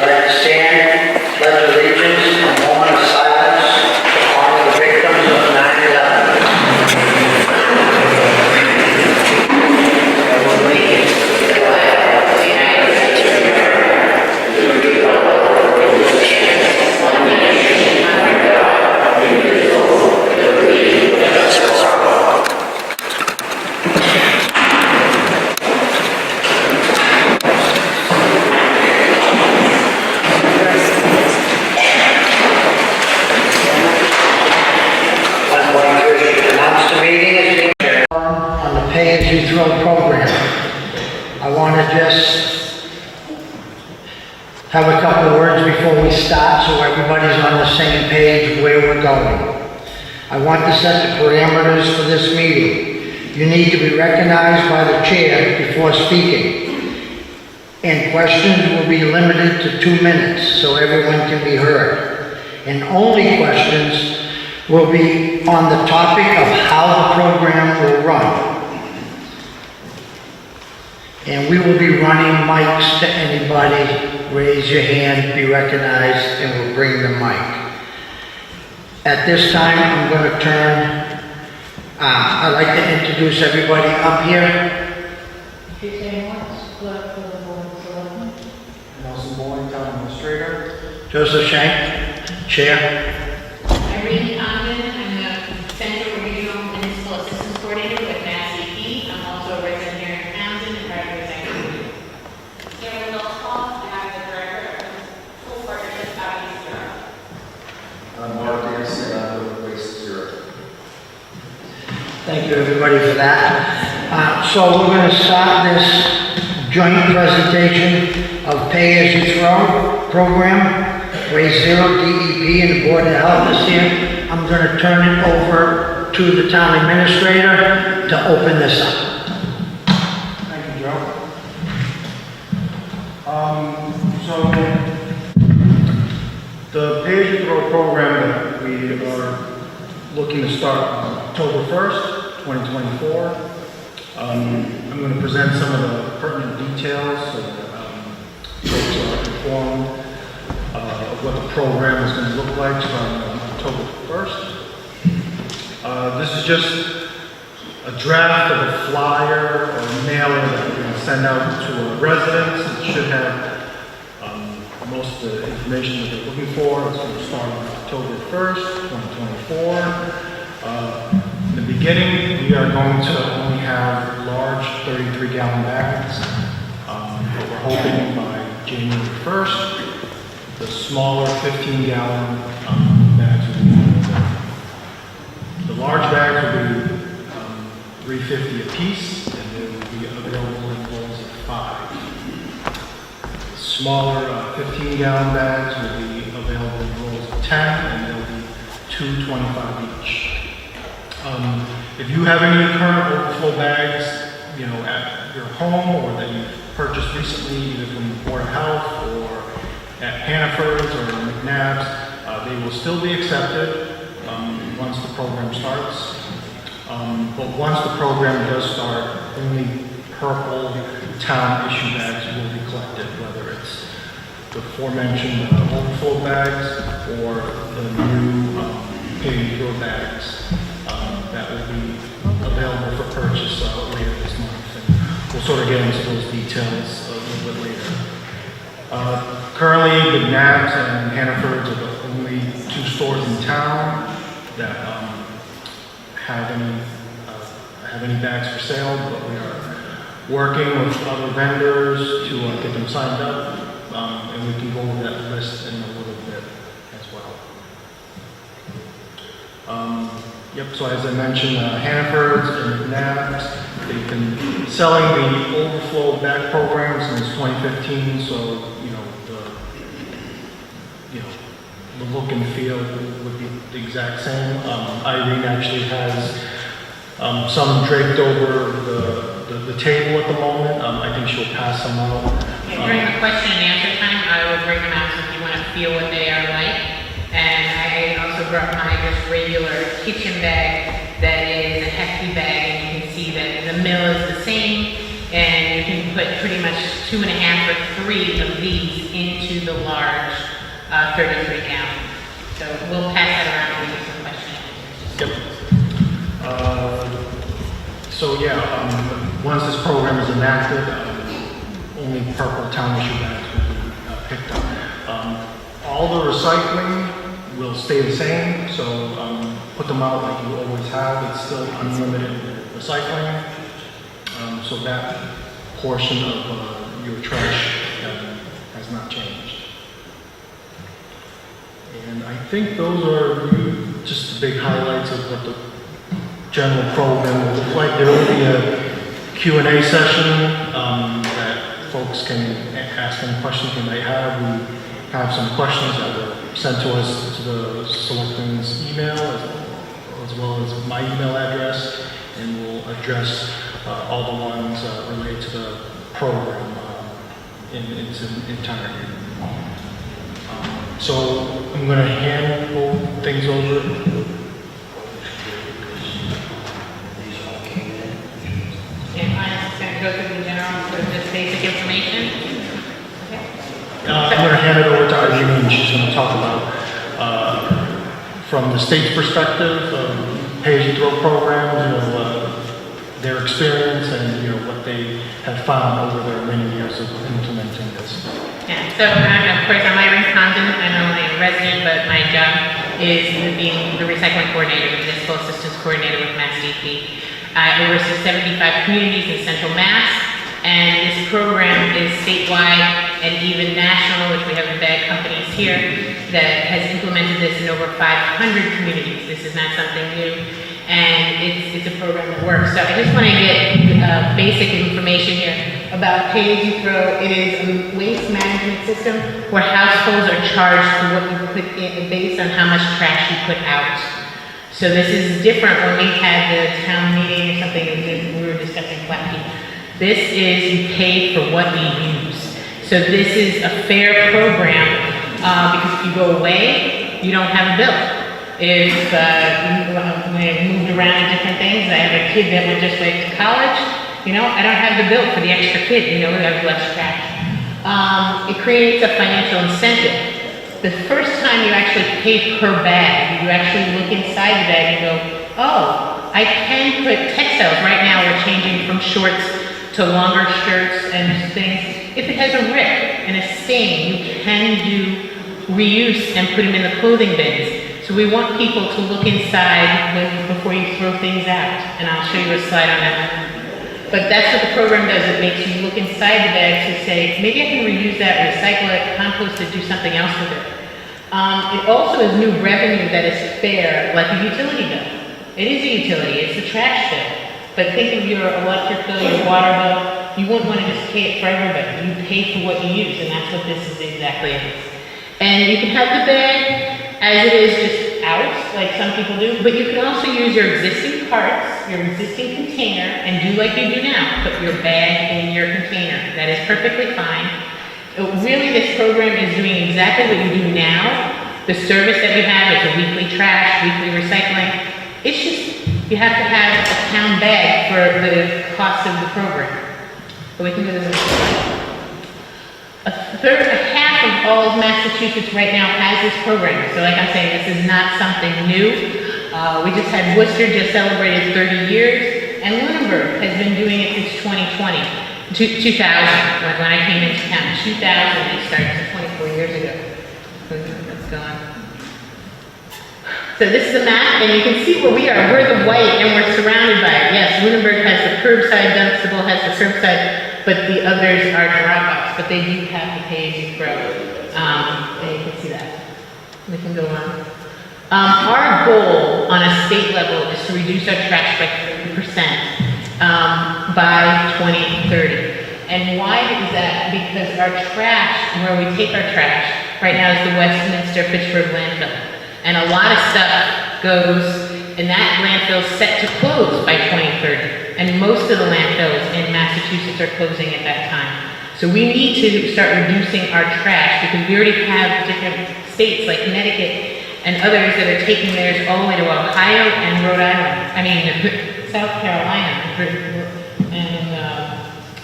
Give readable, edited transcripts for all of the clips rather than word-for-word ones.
I'd like to stand, pledge allegiance, and a moment of silence to honor the victims of 9/11. I'm going to announce the meeting is being adjourned on the pay-as-you-throw program. I want to just have a couple of words before we start so everybody's on the same page where we're going. I want to set the parameters for this meeting. You need to be recognized by the chair before speaking. And questions will be limited to 2 minutes so everyone can be heard. And only questions will be on the topic of how the program will run. And we will be running mics to anybody. Raise your hand, be recognized, and we'll bring the mic. At this time, I'm going to I'd like to introduce everybody up here. Nelson Bowling, Town Administrator. Joseph Shank, Chair. Irene Condon, I'm the Central Regional Municipal Assistance Coordinator with Mass EP. I'm also a resident here in Townsend and part of the executive. Cameron Mills-Hall, and I'm the Director of Full Partnership out of East Europe. I'm Mark Anderson, I'm with Waste Zero. Thank you, everybody, for that. So we're going to start this joint presentation of Pay-As-You-Throw program. Waste Zero, DEP, and the Board of Health is here. I'm going to turn it over to the Town Administrator to open this up. Thank you, Joe. So, the pay-as-you-throw program that we are looking to start on October 1st, 2024. I'm going to present some of the pertinent details so that folks are informed of what the program is going to look like starting on October 1st. This is just a draft of a flyer or a mailer that we're going to send out to our residents. It should have most of the information that they're looking for. It's going to start on October 1st, 2024. In the beginning, we are going to only have large 33-gallon bags, but we're hoping by January 1st, the smaller 15-gallon bags will be available. The large bags will be $3.50 a piece, and they will be available in rolls of 5. The smaller 15-gallon bags will be available in rolls of 10, and they'll be $2.25 each. If you have any current overflow bags, at your home or that you've purchased recently, either from the Board of Health or at Hannaford's or McNabb's, they will still be accepted once the program starts. But once the program does start, only purple town issue bags will be collected, whether it's the aforementioned overflow bags or the new pay-as-you-throw bags that will be available for purchase later this month. And we'll sort of get into those details a little bit later. Currently, McNabb's and Hannaford's are the only 2 stores in town that have any bags for sale, but we are working with other vendors to get them signed up, and we can go over that list in a little bit as well. So as I mentioned, Hannaford's and McNabb's, they've been selling the overflow bag program since 2015, so the look and feel would be the exact same. Irene actually has some draped over the table at the moment. I think she'll pass them out. During the question and answer time, I will bring them out so if you want to feel what they are like. And I also brought my just regular kitchen bag that is a hefty bag, and you can see that the mill is the same, and you can put pretty much 2.5 or 3 of these into the large 33 gallon. So we'll pass that around and get some questions. So yeah, once this program is enacted, only purple town issue bags will be picked up. All the recycling will stay the same, so put them out like you always have. It's still unlimited recycling. So that portion of your trash has not changed. And I think those are just the big highlights of what the general program will look like. There will be a Q&A session that folks can ask any questions they might have. We have some questions that were sent to us to the selectmen's email as well as my email address, and we'll address all the ones related to the program in its entirety. So I'm going to hand things over. And I'm just going to go through the general, sort of just basic information. Okay. I'm going to hand it over to Irene, and she's going to talk about, from the state's perspective, pay-as-you-throw programs, their experience and, what they have found over their many years of implementing this. Yeah, so of course, I'm Irene Condon. I'm only a resident, but my job is being the recycling coordinator, the municipal assistance coordinator with Mass DP. I oversee 75 communities in Central Mass, and this program is statewide and even national, which we have bag companies here that has implemented this in over 500 communities. This is not something new, and it's a program that works. So I just want to get basic information here about pay-as-you-throw. It is a waste management system where households are charged for what you put in based on how much trash you put out. So this is different when we had the town meeting or something, and we were discussing flat fee. This is you pay for what you use. So this is a fair program because if you go away, you don't have a bill. If we moved around to different things, I have a kid that went just away to college, I don't have the bill for the extra kid, we have less trash. It creates a financial incentive. The first time you actually pay per bag, you actually look inside the bag and go, oh, I can put textiles. Right now we're changing from shorts to longer shirts and things. If it has a rip and a stain, you can do reuse and put them in the clothing bins. So we want people to look inside before you throw things out. And I'll show you a slide on that. But that's what the program does. It makes you look inside the bag to say, maybe I can reuse that, recycle it, compost it, do something else with it. It also is new revenue that is fair, like a utility bill. It is a utility, it's a trash bill. But think of your electric bill, your water bill, you wouldn't want to just pay it for everybody. You pay for what you use, and that's what this is exactly. And you can have the bag as it is just out, like some people do, but you can also use your existing carts, your existing container, and do like you do now, put your bag in your container. That is perfectly fine. Really, this program is doing exactly what you do now. The service that we have is a weekly trash, weekly recycling. It's just, you have to have a town bag for the cost of the program. So we can do this. Half of all of Massachusetts right now has this program. So like I'm saying, this is not something new. We just had Worcester just celebrated 30 years, and Lunenburg has been doing it since 2020. 2000, when I came into town, 2000, they started 24 years ago. Let's go on. So this is a map, and you can see where we are. We're the white, and we're surrounded by it. Yes, Lunenburg has the curbside, Dunstable has the curbside, but the others are drop-offs, but they do have the pay-as-you-throw. And you can see that. We can go on. Our goal on a state level is to reduce our trash by 30%. By 2030. And why is that? Because our trash, where we take our trash, right now is the Westminster Fitchburg landfill. And a lot of stuff goes, and that landfill is set to close by 2030. And most of the landfills in Massachusetts are closing at that time. So we need to start reducing our trash because we already have different states like Connecticut and others that are taking theirs all the way to Ohio and Rhode Island. South Carolina and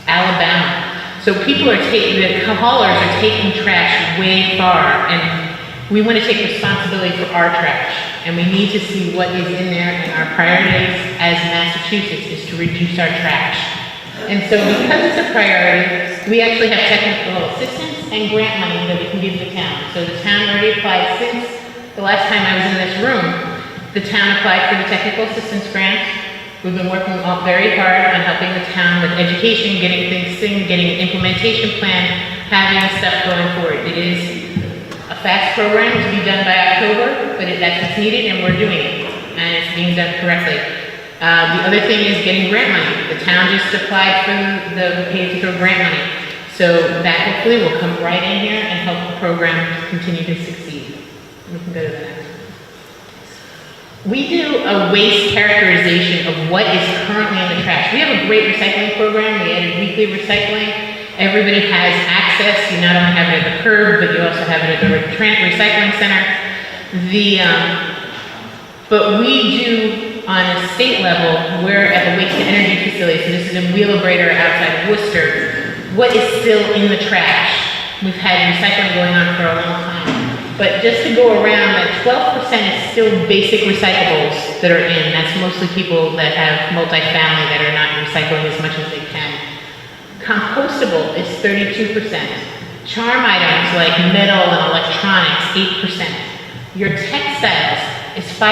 Alabama. So people are taking, the haulers are taking trash way far, and we want to take responsibility for our trash. And we need to see what is in there, and our priorities as Massachusetts is to reduce our trash. And so because it's a priority, we actually have technical assistance and grant money that we can give the town. So the town already applied since the last time I was in this room. The town applied for the technical assistance grant. We've been working very hard on helping the town with education, getting things synced, getting an implementation plan, having stuff going forward. It is a fast program to be done by October, but that's what's needed and we're doing it. And it's being done correctly. The other thing is getting grant money. The town just applied for the pay-as-you-go grant money. So that hopefully will come right in here and help the program continue to succeed. We can go to the next. We do a waste characterization of what is currently in the trash. We have a great recycling program. We added weekly recycling. Everybody has access. You not only have it at the curb, but you also have it at the recycling center. But we do, on a state level, we're at the waste to energy facility, so this is in Wheelabrator outside of Worcester, what is still in the trash. We've had recycling going on for a long time. But just to go around, like 12% is still basic recyclables that are in. That's mostly people that have multifamily that are not recycling as much as they can. Compostable is 32%. Charm items like metal and electronics, 8%. Your textiles is 5%.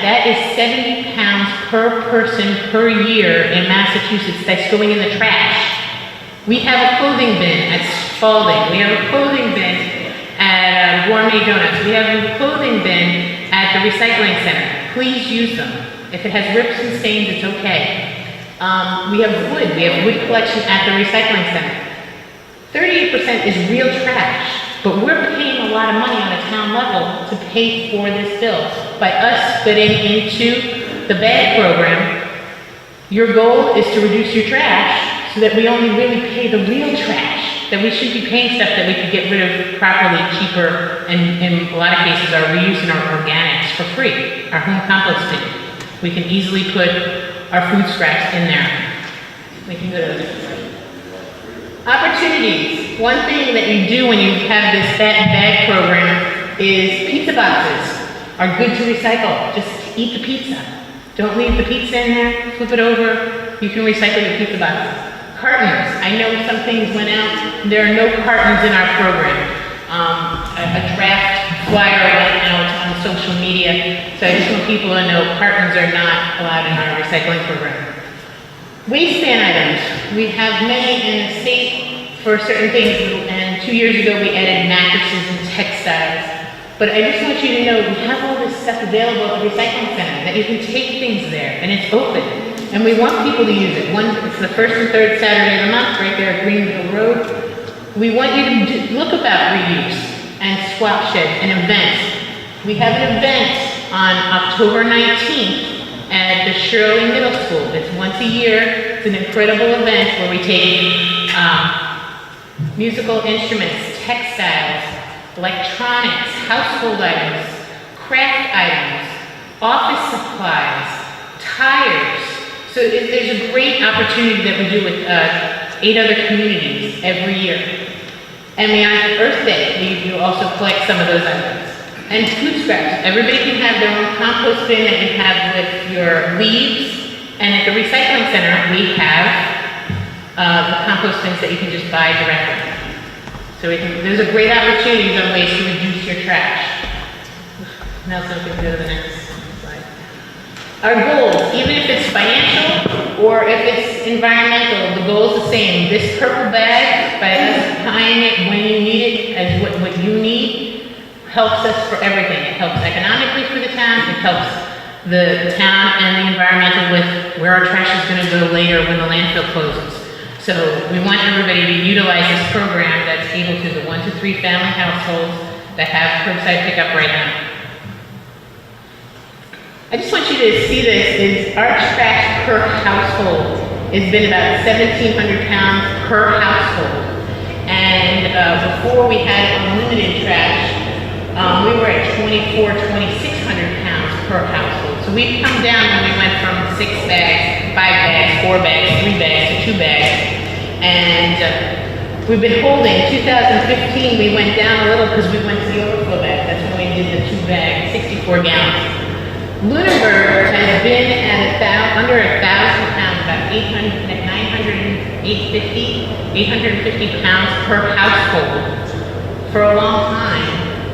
That is 70 pounds per person per year in Massachusetts that's going in the trash. We have a clothing bin at Spalding. We have a clothing bin at Gourmet Donuts. We have a clothing bin at the recycling center. Please use them. If it has rips and stains, it's okay. We have wood. We have wood collection at the recycling center. 38% is real trash, but we're paying a lot of money on a town level to pay for this bill. By us fitting into the bag program, your goal is to reduce your trash so that we only really pay the real trash, that we should be paying stuff that we could get rid of properly, cheaper, and in a lot of cases our reuse and our organics for free, our home composting. We can easily put our food scraps in there. We can go to the next slide. Opportunities. One thing that you do when you have this bag program is pizza boxes are good to recycle. Just eat the pizza. Don't leave the pizza in there, flip it over. You can recycle your pizza boxes. Cartons. I know some things went out. There are no cartons in our program. A draft flyer went out on social media, so I just want people to know cartons are not allowed in our recycling program. Waistband items. We have many in the state for certain things, and 2 years ago we added mattresses and textiles. But I just want you to know we have all this stuff available at the recycling center, that you can take things there, and it's open. And we want people to use it. It's the first and third Saturday of the month, right there at Greenville Road. We want you to look about reuse and swap sheds and events. We have an event on October 19th at the Shirley Middle School. It's once a year. It's an incredible event where we take musical instruments, textiles, electronics, household items, craft items, office supplies, tires. So there's a great opportunity that we do with 8 other communities every year. And on Earth Day, we do also collect some of those items. And food scraps. Everybody can have their own compost bin that you have with your leaves. And at the recycling center, we have the compost bins that you can just buy directly. So there's a great opportunity on ways to reduce your trash. Nelson, we can go to the next slide. Our goals, even if it's financial or if it's environmental, the goal is the same. This purple bag, by us buying it when you need it, as what you need, helps us for everything. It helps economically for the town, it helps the town and the environmental with where our trash is going to go later when the landfill closes. So we want everybody to utilize this program that's able to, the 1 to 3 family households that have curbside pickup right now. I just want you to see this, is our trash per household has been about 1,700 pounds per household. And before we had unlimited trash, we were at 2,600 pounds per household. So we've come down when we went from 6 bags, 5 bags, 4 bags, 3 bags to 2 bags. And we've been holding. 2015, we went down a little because we went to the overflow bag. That's when we did the 2 bag, 64 gallons. Lunenburg has been at under 1,000 pounds, about 850 pounds per household for a long time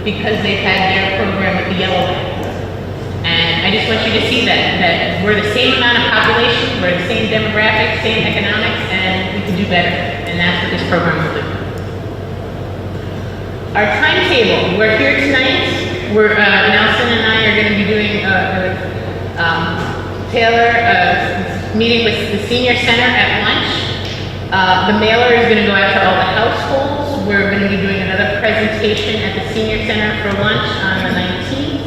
because they've had their program with the yellow bag. And I just want you to see that we're the same amount of population, we're the same demographics, same economics, and we can do better. And that's what this program will do. Our timetable, we're here tonight. Nelson and I are going to be doing meeting with the senior center at lunch. The mailer is going to go out to all the households. We're going to be doing another presentation at the senior center for lunch on the 19th.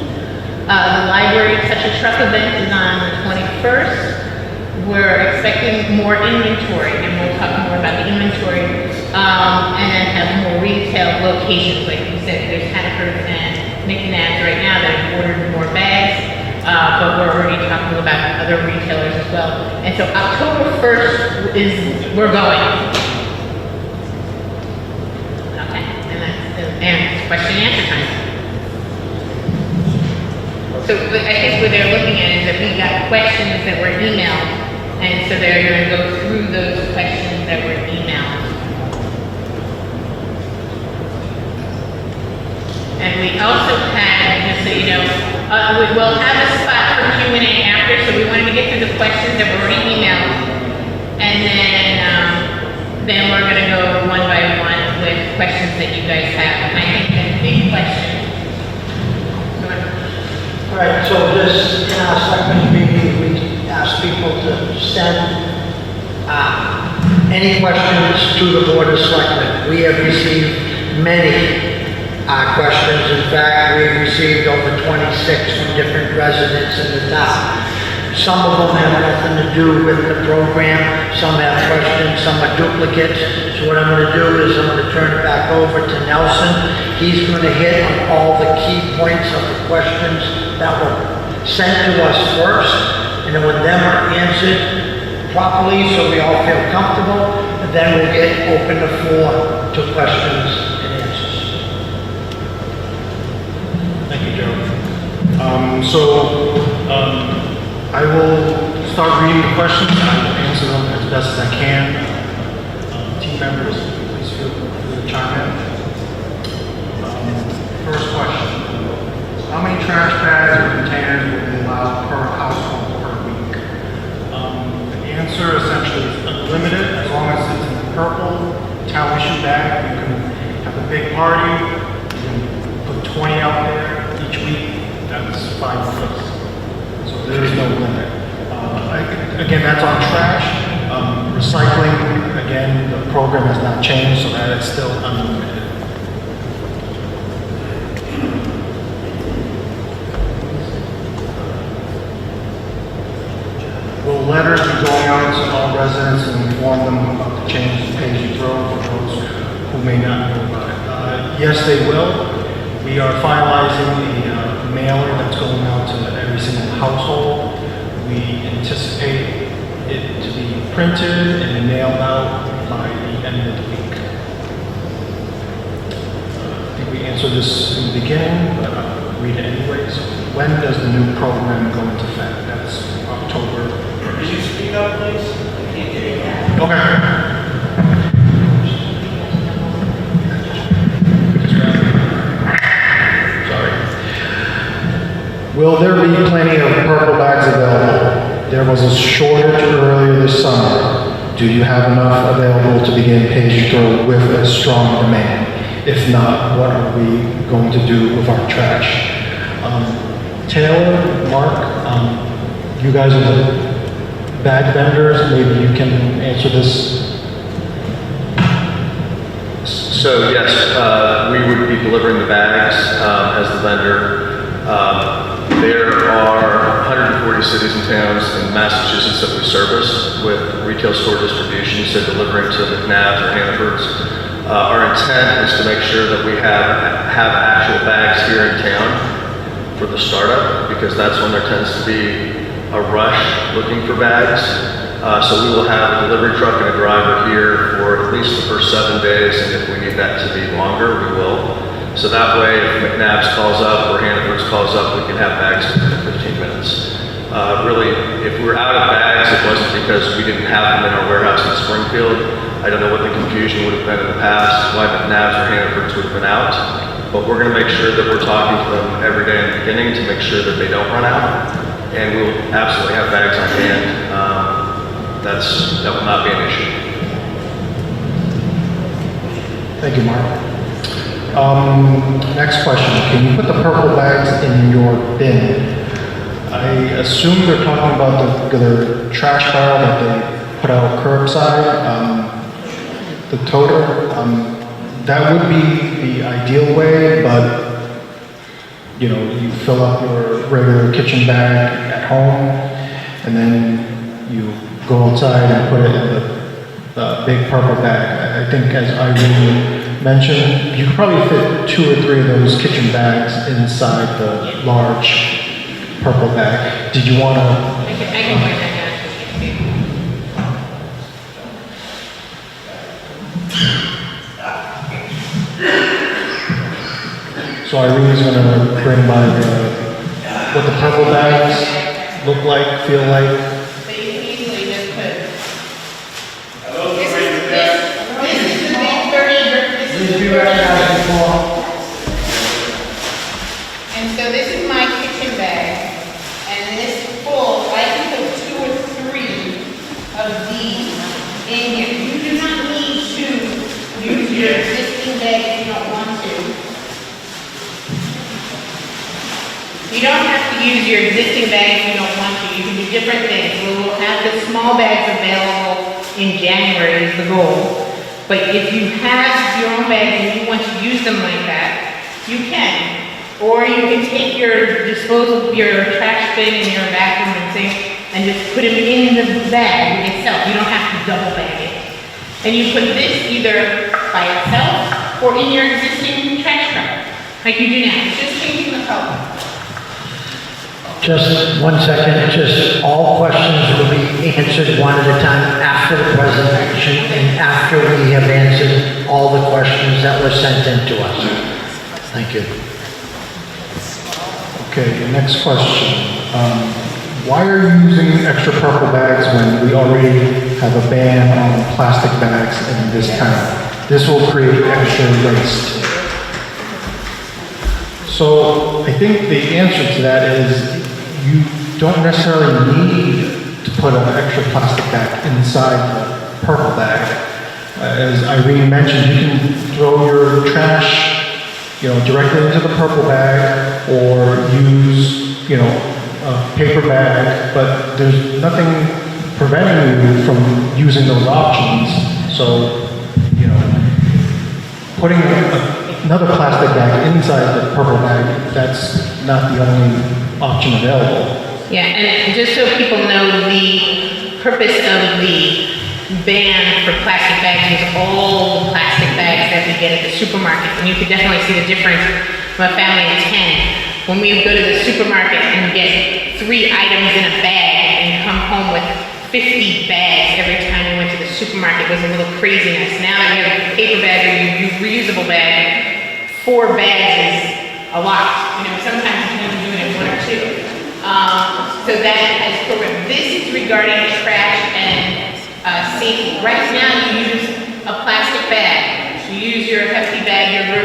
The library Touch a Truck event is on the 21st. We're expecting more inventory, and we'll talk more about the inventory, and then have more retail locations. Like you said, there's Hannaford and Nick Nabs right now that have ordered more bags, but we're already talking about other retailers as well. And so October 1st we're going. Okay, and it's question and answer time. So I think what they're looking at is that we got questions that were emailed, and so they're going to go through those questions that were emailed. And we also had, just so you know, we'll have a spot for Q&A after, so we wanted to get through the questions that were already emailed, and then we're going to go one by one with questions that you guys have. And I think the big question. All right, so this, in our selectmen's meeting, we ask people to send any questions to the Board of Selectmen. We have received many questions. In fact, we've received over 26 from different residents in the town. Some of them have nothing to do with the program, some have questions, some are duplicates. So what I'm going to do is I'm going to turn it back over to Nelson. He's going to hit on all the key points of the questions that were sent to us first, and then when them are answered properly so we all feel comfortable, and then we'll open the floor to questions and answers. Thank you, Joe. I will start reading the questions. I will answer them as best as I can. Team members, please feel free to chime in. First question. How many trash bags or containers will be allowed per household per week? The answer essentially is unlimited, as long as it's in the purple town issue bag. You can have a big party, you can put 20 out there each week, that's fine with us. So there is no limit. Again, that's on trash. Recycling, again, the program has not changed, so that is still unlimited. Will letters be going out to all residents and inform them about the changes in pay-as-you-throw for those who may not know about it? Yes, they will. We are finalizing the mailer that's going out to every single household. We anticipate it to be printed and mailed out by the end of the week. I think we answered this in the beginning, but I'll read it anyways. When does the new program go into effect? That's October 1st. Can you speak up, please? I can't hear you. Okay. Sorry. Will there be plenty of purple bags available? There was a shortage earlier this summer. Do you have enough available to begin pay-as-you-throw with a strong demand? If not, what are we going to do with our trash? Taylor, Mark, you guys are the bag vendors, maybe you can answer this. So yes, we would be delivering the bags as the vendor. There are 140 cities and towns in Massachusetts that we service with retail store distribution, so delivering to McNabb's or Hannaford's. Our intent is to make sure that we have actual bags here in town for the startup, because that's when there tends to be a rush looking for bags. So we will have a delivery truck and a driver here for at least the first 7 days, and if we need that to be longer, we will. So that way, if McNabb's calls up or Hannaford's calls up, we can have bags within 15 minutes. Really, if we're out of bags, it wasn't because we didn't have them in our warehouse in Springfield. I don't know what the confusion would have been in the past, why McNabb's or Hannaford's would have been out. But we're gonna make sure that we're talking to them every day in the beginning to make sure that they don't run out. And we'll absolutely have bags on hand. That will not be an issue. Thank you, Mark. Next question, can you put the purple bags in your bin? I assume they're talking about the trash barrel that they put out curbside, the toter. That would be the ideal way, but you know, you fill up your regular kitchen bag at home, and then you go outside and put it in the big purple bag. I think, as Irene mentioned, you could probably fit 2 or 3 of those kitchen bags inside the large purple bag. Did you want to? I can bring that down to you. So Irene's going to bring by what the purple bags look like, feel like. So you can easily just put. Are those This the is, razor bags? this is the big 30, this Please is be the 30. recognized before. And so this is my kitchen bag, and this full, I can put 2 or 3 of these in here. You do not need to use your existing bag if you don't want to. You don't have to use your existing bag if you don't want to. You can do different things. We will have the small bags available in January is the goal. But if you have your own bags and you want to use them like that, you can. Or you can take your disposal, your trash bin in your bathroom and sink and just put them in the bag itself. You don't have to double bag it. And you put this either by itself or in your existing trash truck, like you do now. It's just changing the color. Just 1 second, just all questions will be answered one at a time after the presentation and after we have answered all the questions that were sent in to us. Thank you. Okay, the next question. Why are you using extra purple bags when we already have a ban on plastic bags in this town? This will create extra waste. So I think the answer to that is you don't necessarily need to put an extra plastic bag inside the purple bag. As Irene mentioned, you can throw your trash, directly into the purple bag or use, a paper bag, but there's nothing preventing you from using those options. So, putting another plastic bag inside the purple bag, that's not the only option available. Yeah, and just so people know, the purpose of the ban for plastic bags is all the plastic bags that we get at the supermarket. And you can definitely see the difference from a family of 10. When we go to the supermarket and get 3 items in a bag and come home with 50 bags every time we went to the supermarket, it was a little craziness. Now that we have a paper bag or you reusable bag, 4 bags is a lot. Sometimes you can even do it in 1 or 2. So that as program, this is regarding trash and safety. Right now you use a plastic bag. You use your hefty bag, your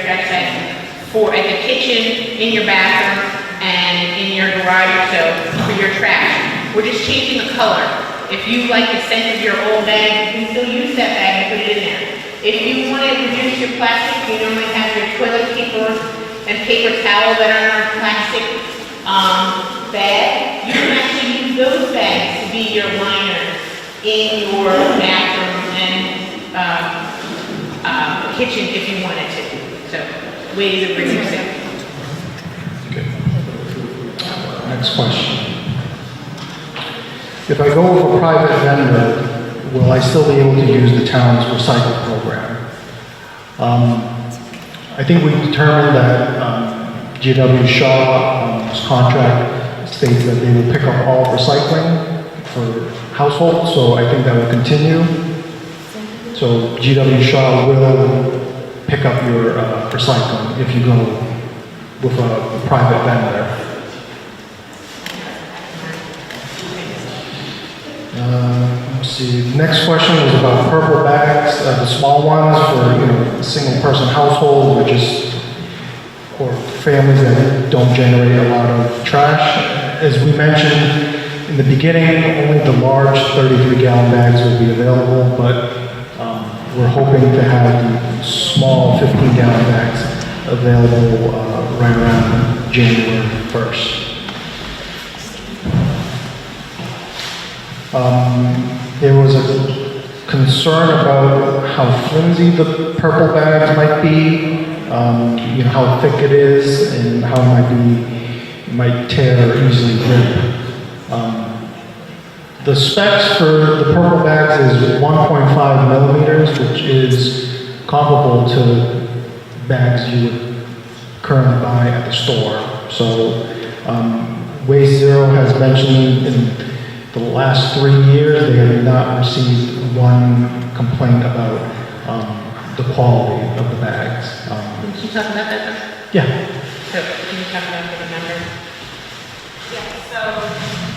trash bag for at the kitchen, in your bathroom, and in your garage or so for your trash. We're just changing the color. If you like the scent of your old bag, you can still use that bag and put it in there. If you want to reduce your plastic, you normally have your toilet paper and paper towel that are in our plastic bag. You can actually use those bags to be your liner in your bathroom and kitchen if you wanted to. So, ways of reducing. Okay. Next question. If I go with a private vendor, will I still be able to use the town's recycle program? I think we determined that GW Shaw's contract states that they will pick up all recycling for household, so I think that will continue. So GW Shaw will pick up your recycling if you go with a private vendor. Let's see, next question was about purple bags, the small ones for, a single-person household, which is, or families that don't generate a lot of trash. As we mentioned in the beginning, only the large 33-gallon bags will be available, but we're hoping to have the small 15-gallon bags available right around January 1st. There was a concern about how flimsy the purple bags might be, how thick it is, and how it might tear or easily rip. The specs for the purple bags is 1.5 millimeters, which is comparable to bags you would currently buy at the store. So, Waste Zero has mentioned in the last 3 years, they have not received one complaint about the quality of the bags. Can you talk about that though? Yeah. So, can you talk about the number? Yeah, so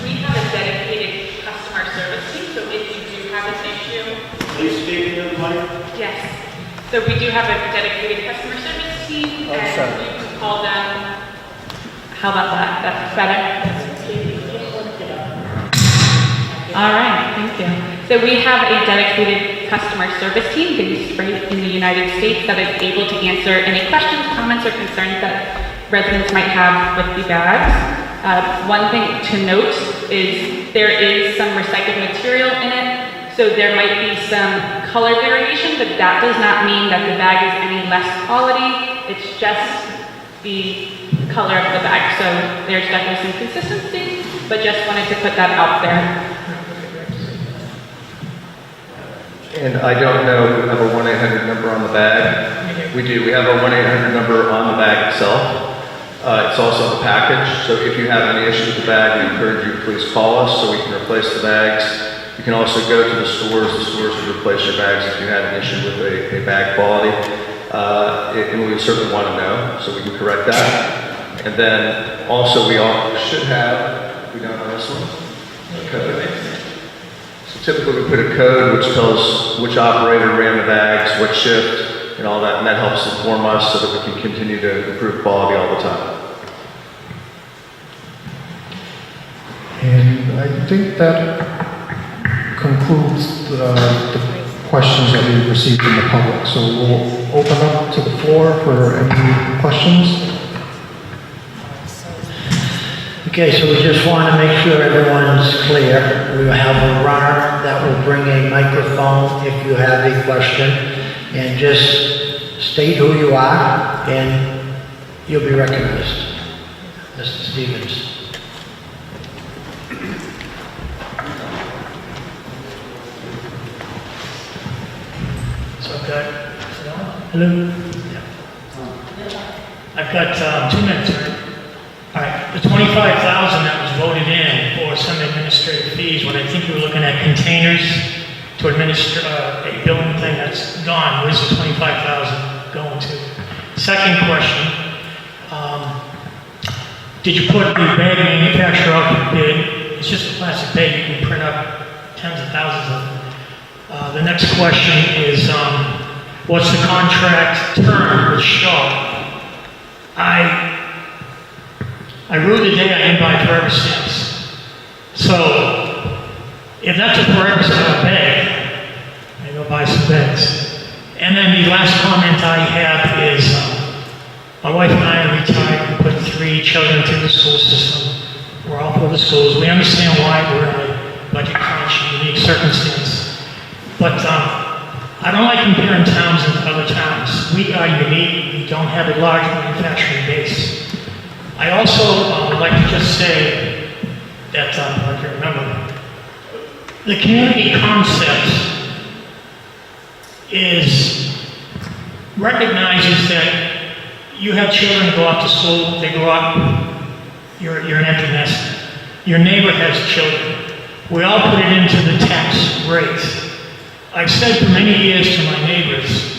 we have a dedicated customer service team, so if you do have an issue. Please speak into the mic. Yes. So we do have a dedicated customer service team, and you can call them. How about that? That's better? All right, thank you. So we have a dedicated customer service team based right in the United States that is able to answer any questions, comments, or concerns that residents might have with the bags. One thing to note is there is some recycled material in it, so there might be some color variation, but that does not mean that the bag is any less quality. It's just the color of the bag. So there's definitely some consistency, but just wanted to put that out there. And I don't know if we have a 1-800 number on the bag. We do. We have a 1-800 number on the bag itself. It's also in the package, so if you have any issue with the bag, we encourage you to please call us so we can replace the bags. You can also go to the stores will replace your bags if you had an issue with a bag quality. And we would certainly want to know, so we can correct that. And then also we all should have, we don't know this one, a code. So typically we put a code which tells which operator ran the bags, what shift, and all that, and that helps inform us so that we can continue to improve quality all the time. And I think that concludes the questions that we received from the public. So we'll open up to the floor for any questions. Okay, so we just want to make sure everyone's clear. We will have a runner that will bring a microphone if you have a question, and just state who you are, and you'll be recognized. Mr. Stevens. Okay. Hello? I've got 2 minutes, right? All right, the 25,000 that was voted in for some administrative fees, when I think we were looking at containers to administer a building thing that's gone, where's the 25,000 going to? Second question, did you put the bag manufacturer out for bid? It's just a plastic bag, you can print up tens of thousands of them. The next question is, what's the contract term with Shaw? I rue the day I didn't buy forever stamps. So, if that's a forever stamp bag, I go buy some bags. And then the last comment I have is, my wife and I are retired and put 3 children through the school system. We're all for the schools. We understand why we're in a budget crunch, unique circumstance. But I don't like comparing towns with other towns. We are unique. We don't have a large manufacturing base. I also would like to just say that, I can remember, the community concept recognizes that you have children who go out to school, they grow up, you're an empty nest. Your neighbor has children. we all put it into the tax rate. I've said for many years to my neighbors,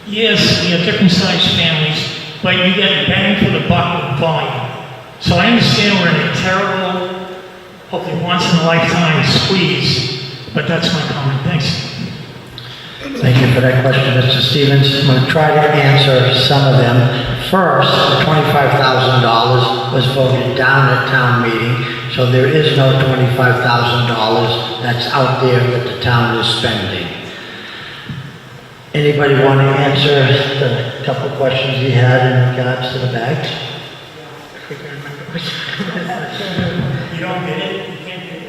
yes, we have different sized families, but you get bang for the buck with volume. So I understand we're in a terrible, hopefully once in a lifetime squeeze, but that's my comment. Thanks. Thank you for that question, Mr. Stevens. I'm going to try to answer some of them. First, the $25,000 was voted down at town meeting, so there is no $25,000 that's out there that the town is spending. Anybody want to answer the couple questions he had in regards to the bags? You don't get it? You can't get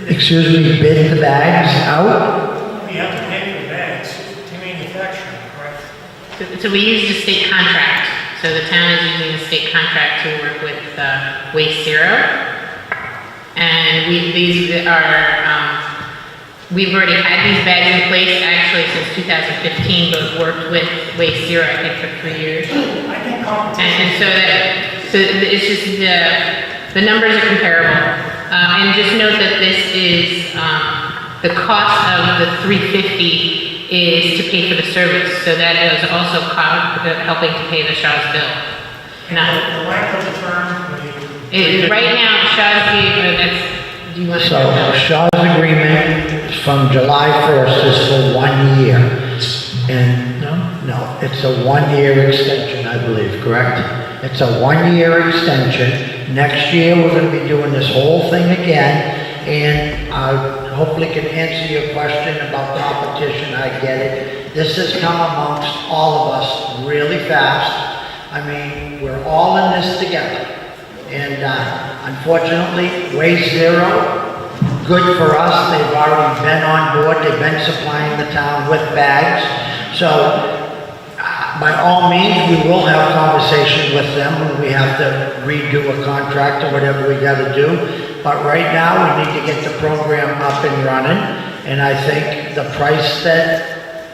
it? Excuse me, bid the bags out? You have to pay for the bags to manufacture them, correct? So we use the state contract. So the town is using the state contract to work with Waste Zero. And we've already had these bags in place actually since 2015, but worked with Waste Zero, I think, for 3 years. I think competition. And so it's just the numbers are comparable. And just note that this is, the cost of the $350 is to pay for the service, so that is also helping to pay the Shaw's bill. Now, The length of the term, right now, Shaw's do you want to? So Shaw's agreement from July 1st is for 1 year. And no, it's a 1 year extension, I believe, correct? It's a 1 year extension. Next year, we're going to be doing this whole thing again. And I hopefully can answer your question about competition. I get it. This has come amongst all of us really fast. I mean, we're all in this together. And unfortunately, Waste Zero, good for us. They've already been on board. They've been supplying the town with bags. So by all means, we will have conversation with them when we have to redo a contract or whatever we got to do. But right now, we need to get the program up and running. And I think the price that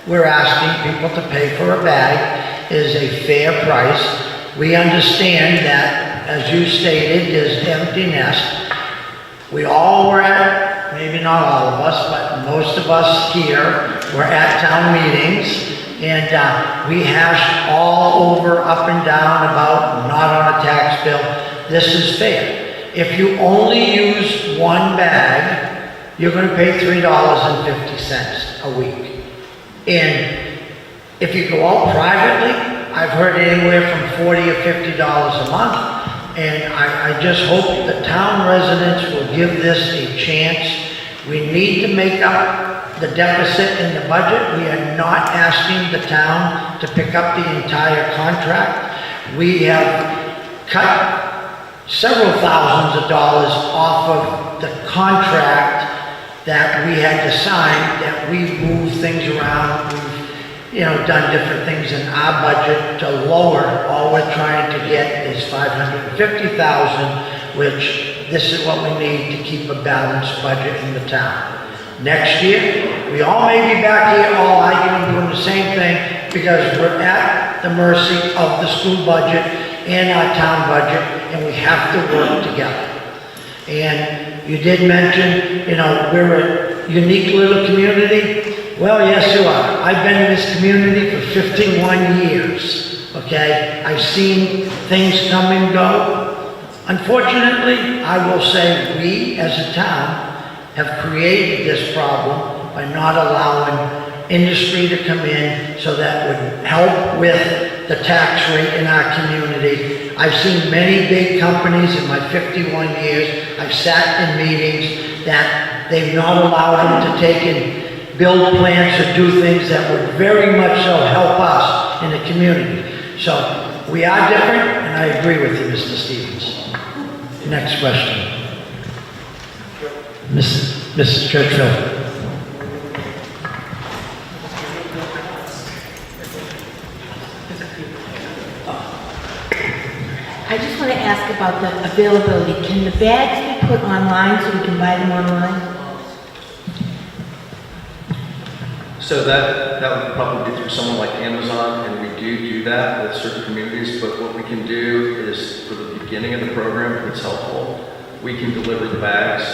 we're asking people to pay for a bag is a fair price. We understand that, as you stated, there's empty nest. We all were at, maybe not all of us, but most of us here were at town meetings. And we hashed all over, up and down about not on a tax bill. This is fair. If you only use one bag, you're going to pay $3.50 a week. And if you go out privately, I've heard anywhere from $40 or $50 a month. And I just hope the town residents will give this a chance. We need to make up the deficit in the budget. We are not asking the town to pick up the entire contract. We have cut several thousands of dollars off of the contract that we had to sign, that we moved things around. We've, done different things in our budget to lower. All we're trying to get is $550,000, which this is what we need to keep a balanced budget in the town. Next year, we all may be back here all arguing, doing the same thing, because we're at the mercy of the school budget and our town budget, and we have to work together. And you did mention, we're a unique little community. Well, yes, you are. I've been in this community for 51 years, okay? I've seen things come and go. Unfortunately, I will say we, as a town, have created this problem by not allowing industry to come in, so that would help with the tax rate in our community. I've seen many big companies in my 51 years. I've sat in meetings that they've not allowed them to take and build plants or do things that would very much so help us in the community. So we are different, and I agree with you, Mr. Stevens. Next question. Mrs. Churchville. I just want to ask about the availability. Can the bags be put online so we can buy them online? So that would probably be through someone like Amazon, and we do that with certain communities, but what we can do is, for the beginning of the program, if it's helpful, we can deliver the bags.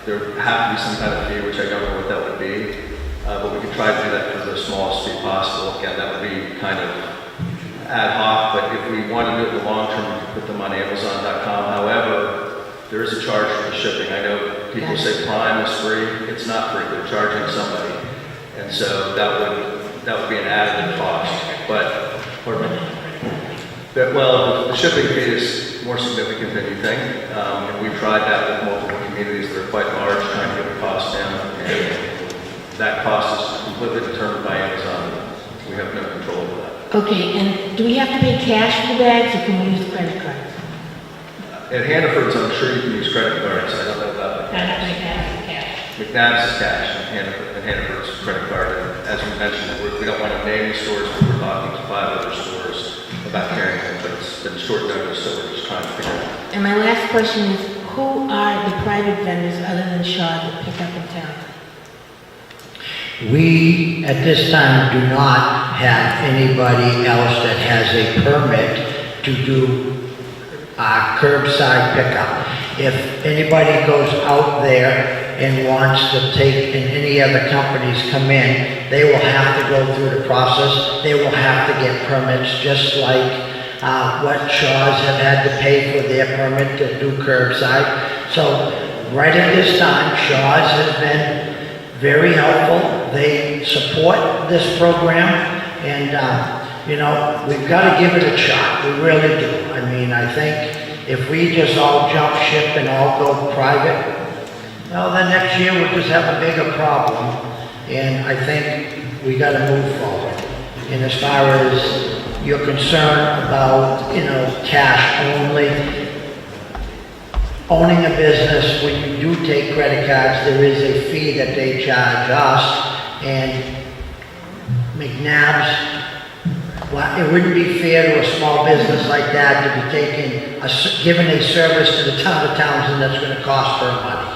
There would have to be some kind of fee, which I don't know what that would be, but we could try to do that for the smallest fee possible. Again, that would be kind of ad hoc, but if we want to do it in the long term, we could put them on Amazon.com. However, there is a charge for the shipping. I know people say Prime is free. It's not free. They're charging somebody. And so that would be an added cost. But, pardon me? Well, the shipping fee is more significant than you think. And we tried that with multiple communities that are quite large, trying to get the cost down. And that cost is completely determined by Amazon. We have no control over that. Okay, and do we have to pay cash for the bags or can we use credit cards? At Hannaford's, I'm sure you can use credit cards. I don't know about Cash. McNabb's is cash and Hannaford's credit card. And as we mentioned, we don't want to name the stores, but we're talking to 5 other stores about carrying them, but it's been short notice, so we're just trying to figure it out. And my last question is, who are the private vendors other than Shaw that pick up in town? We, at this time, do not have anybody else that has a permit to do curbside pickup. If anybody goes out there and wants to take, and any other companies come in, they will have to go through the process. They will have to get permits, just like what Shaw's have had to pay for their permit to do curbside. So, right at this time, Shaw's has been very helpful. They support this program, and, you know, we've got to give it a shot. We really do. I mean, I think if we just all jump ship and all go private, well, then next year we'll just have a bigger problem. And I think we got to move forward. And as far as you're concerned about, you know, cash only, owning a business, when you do take credit cards, there is a fee that they charge us. And McNabb's, well, it wouldn't be fair to a small business like that to be giving a service to the town of Townsend that's going to cost her money.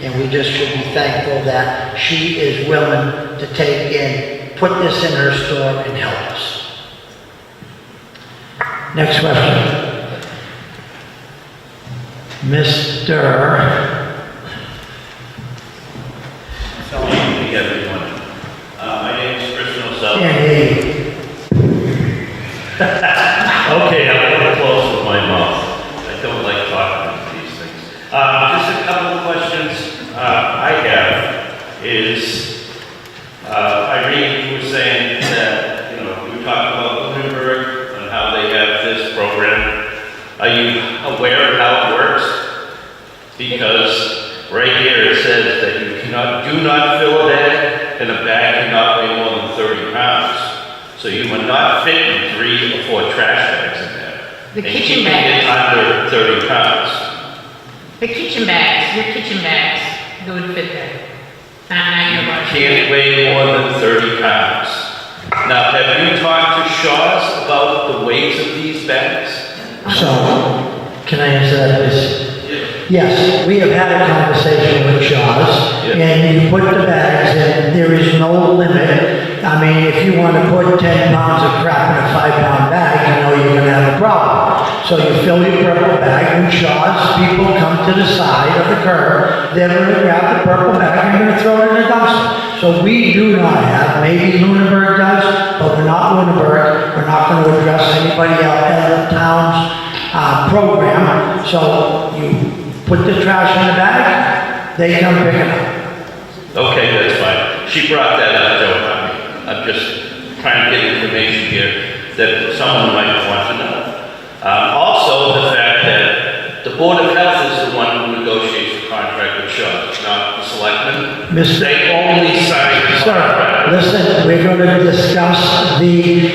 And we just should be thankful that she is willing to take in, put this in her store and help us. Next question. Mr. Good evening, everyone. My name is Christian O'Sullivan. Can't hear you. Okay, I'm a little close with my mouth. I don't like talking about these things. Just a couple of questions I have is, Irene was saying that, you know, we talked about Lunenburg and how they have this program. Are you aware of how it works? Because right here it says that you do not fill a bag, and a bag cannot weigh more than 30 pounds. So you are not fitting 3 or 4 trash bags in there. The And kitchen keeping it bags. under 30 pounds. The kitchen bags, your kitchen bags, they would fit there. Not your large. Can't weigh more than 30 pounds. Now, have you talked to Shaw's about the weights of these bags? So, can I answer that, please? Yes, we have had a conversation with Shaw's, Yeah. and you put the bags in, there is no limit. I mean, if you want to put 10 pounds of crap in a 5-pound bag, you know you're going to have a problem. So you fill your purple bag, and Shaw's people come to the side of the curb, they're going to grab the purple bag and they're going to throw it in the dumpster. So we do not have, maybe Lunenburg does, but we're not Lunenburg. We're not going to address anybody else in the town's program. So you put the trash in the bag, they come pick it up. Okay, that's fine. She brought that up, Joe. I'm just trying to get information here that someone might want to know. Also, the fact that the Board of Health is the one who negotiates the contract with Shaw's, not the selectmen. Mr. They only sign the Sir, contract. listen, we're going to discuss no, just please,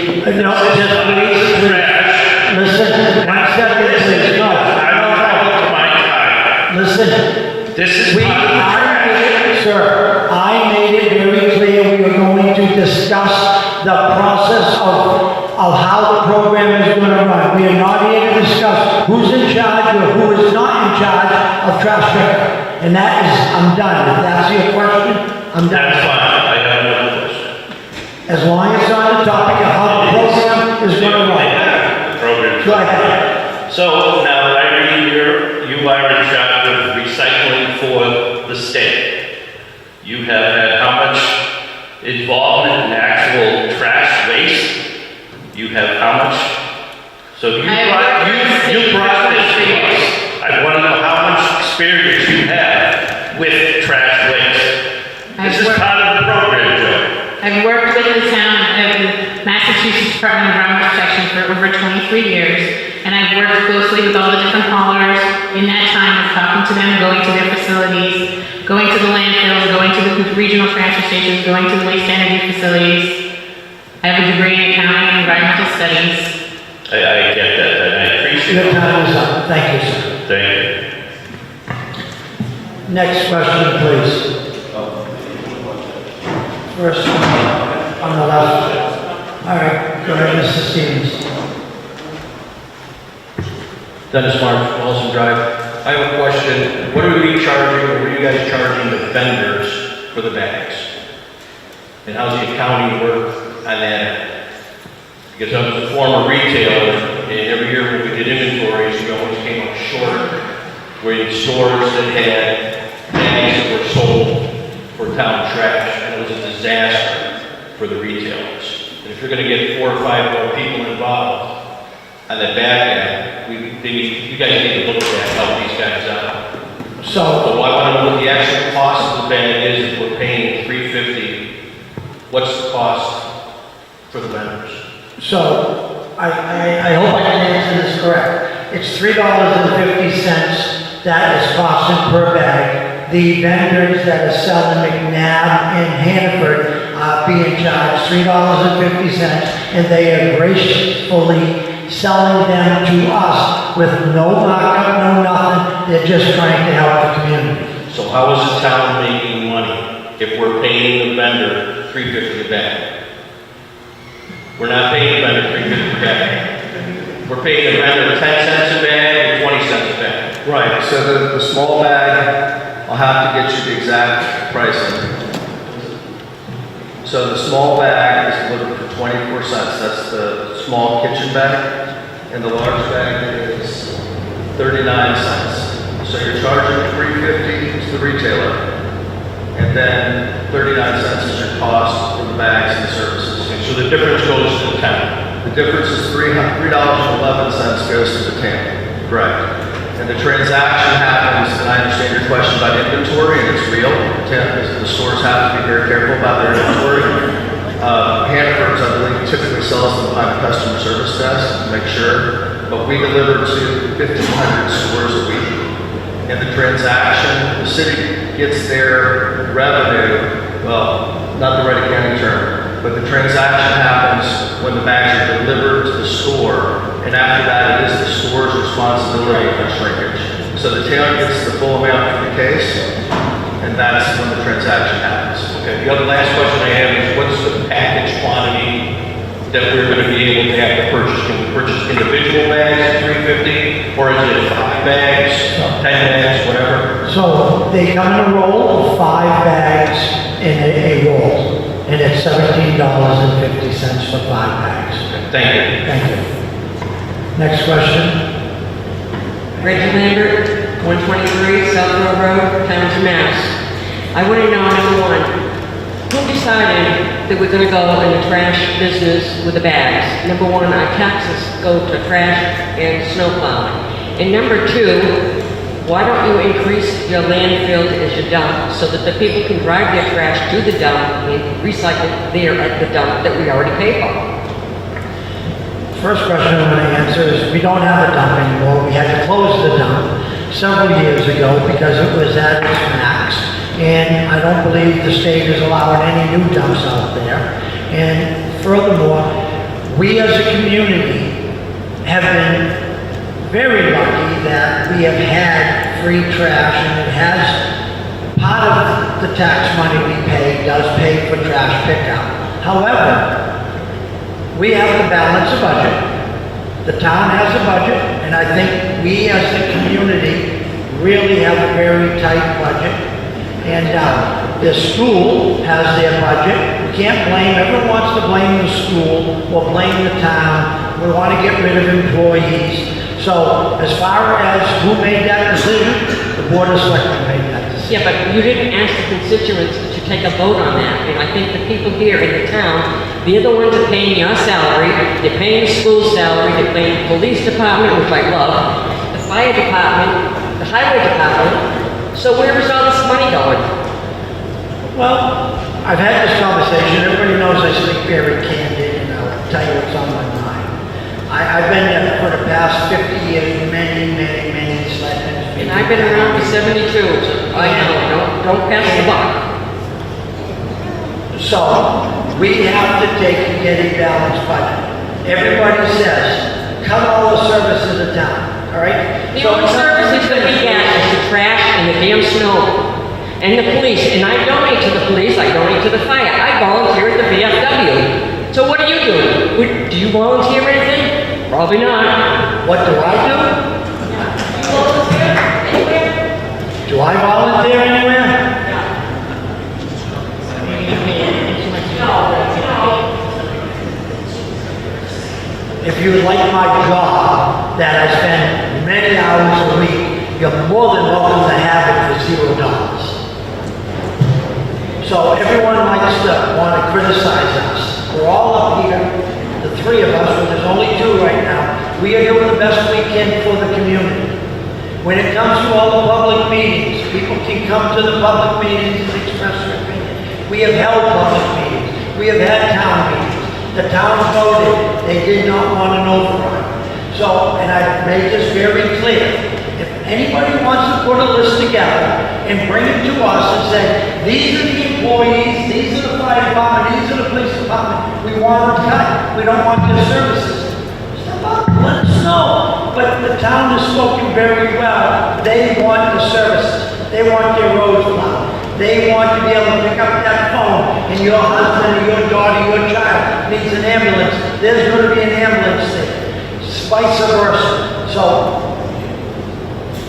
Trash. listen, 1 second, please, no. I don't have my time. Listen, This is I not trash. made it, sir, I made it very clear we are going to discuss the process of how the program is going to run. We are not here to discuss who's in charge or who is not in charge of trash pickup. And that is, I'm done. If that's your question, I'm done. That's fine. I have no question. As long as it's on the topic of how the program is going to run. The program. Go ahead. So now, Irene, you you are in charge of recycling for the state. You have had how much involvement in actual trash waste? You have how much? So you I brought, worked for the you brought this city to for 23 us. I want to know how much experience you have with trash waste. I've This is worked- part of the program, Joe. I've worked with the town, the Massachusetts Department of Environmental Protection for over 23 years, and I've worked closely with all the different haulers in that time of talking to them, going to their facilities, going to the landfills, going to the regional transfer stations, going to the waste energy facilities. I have a degree in accounting and environmental studies. I get that, and I appreciate Your it. time is up. Thank you, sir. Thank you. Next question, please. First one on the left. All right, go ahead, Mr. Stevens. Dennis Marks, Wilson Drive. I have a question. What are we charging, or were you guys charging the vendors for the bags? And how's the accounting work on that? Because I was a former retailer, and every year when we did inventories, we always came up short. Where you had stores that had bags that were sold for town trash, and it was a disaster for the retailers. And if you're gonna get 4 or 5 more people involved on that bag, you guys need to look at that, help these guys out. So, So I want to know what the actual cost of the bag is. If we're paying $3.50, what's the cost for the vendors? so I hope I can answer this correct. It's $3.50 that is costing per bag. The vendors that are selling McNabb and Hannaford are being charged $3.50, and they are graciously selling them to us with no markup, no nothing. They're just trying to help the community. So how is the town making money if we're paying the vendor $3.50 a bag? We're not paying the vendor $3.50 a bag. We're paying the vendor 10 cents a bag or 20 cents a bag. Right, so the small bag, I'll have to get you the exact pricing. So the small bag is delivered for 24 cents, that's the small kitchen bag. And the large bag is 39 cents. So you're charging $3.50 to the retailer. And then 39 cents is your cost for the bags and services. And so the difference goes to the town. The difference is $3.11 goes to the town. Correct. And the transaction happens, and I understand your question about inventory, and it's real. The stores have to be very careful about their inventory. Hannaford's, I believe, typically sells them behind the customer service desk to make sure, but we deliver to 1,500 stores a week. And the transaction, the city gets their revenue, well, not the right accounting term, but the transaction happens when the bags are delivered to the store, and after that, it is the store's responsibility for shrinkage. So the town gets the full amount for the case, and that's when the transaction happens. Okay, the other last question I have is what's the package quantity that we're going to be able to have to purchase? Can we purchase individual bags at $3.50, or is it 5 bags, 10 bags, whatever? So they come in a roll of 5 bags in a roll, and it's $17.50 for 5 bags. Thank you. Thank you. Next question. Reggie Lambert, 123 South Road Road, Townsend, Mass. I want to know, number one, who decided that we're going to go in the trash business with the bags? Number one, our taxes go to trash and snow plowing. And number two, why don't you increase your landfill as your dump so that the people can drive their trash to the dump and recycle there at the dump that we already pay for? First question I want to answer is we don't have a dump anymore. We had to close the dump several years ago because it was at its max. And I don't believe the state is allowing any new dumps out there. And furthermore, we as a community have been very lucky that we have had free trash, and it has, part of the tax money we pay does pay for trash pickup. However, we have to balance a budget. The town has a budget, and I think we as the community really have a very tight budget. And the school has their budget. We can't blame, everyone wants to blame the school or blame the town. We want to get rid of employees. So as far as who made that decision, the Board of Selectmen made that decision. Yeah, but you didn't ask the constituents to take a vote on that, and I think the people here in the town, they're the ones that are paying your salary, they're paying the school salary, they're paying the police department, which I love, the fire department, the highway department, so where is all this money going? Well, I've had this conversation, everybody knows I speak very candid, and I'll tell you what's on my mind. I've been there for the past 50 years, many selectmen. And I've been around for 72, so I know, don't pass the buck. So, we have to take and get a balanced budget. Everybody says, cut all the services of town, all right? The only services that we get is the trash and the damn snow. And the police, and I donate to the police, I donate to the fire, I volunteer at the VFW. So what do you do? Do you volunteer anything? Probably not. What do I do? Do I volunteer anywhere? If you would like my job, that I spend many hours a week, you're more than welcome to have it for $0. So everyone likes to want to criticize us. We're all up here, the three of us, but there's only two right now. We are doing the best we can for the community. When it comes to all the public meetings, people can come to the public meetings and express their opinion. We have held public meetings. We have had town meetings. The town voted. They did not want an override. So, and I've made this very clear. If anybody wants to put a list together and bring it to us and say, these are the employees, these are the fire department, these are the police department, we want them cut, we don't want their services. Step up, let us know. But the town has spoken very well. They want the services. They want their roads plowed. They want to be able to pick up that phone and your husband or your daughter, your child needs an ambulance. There's going to be an ambulance there. Vice versa. So,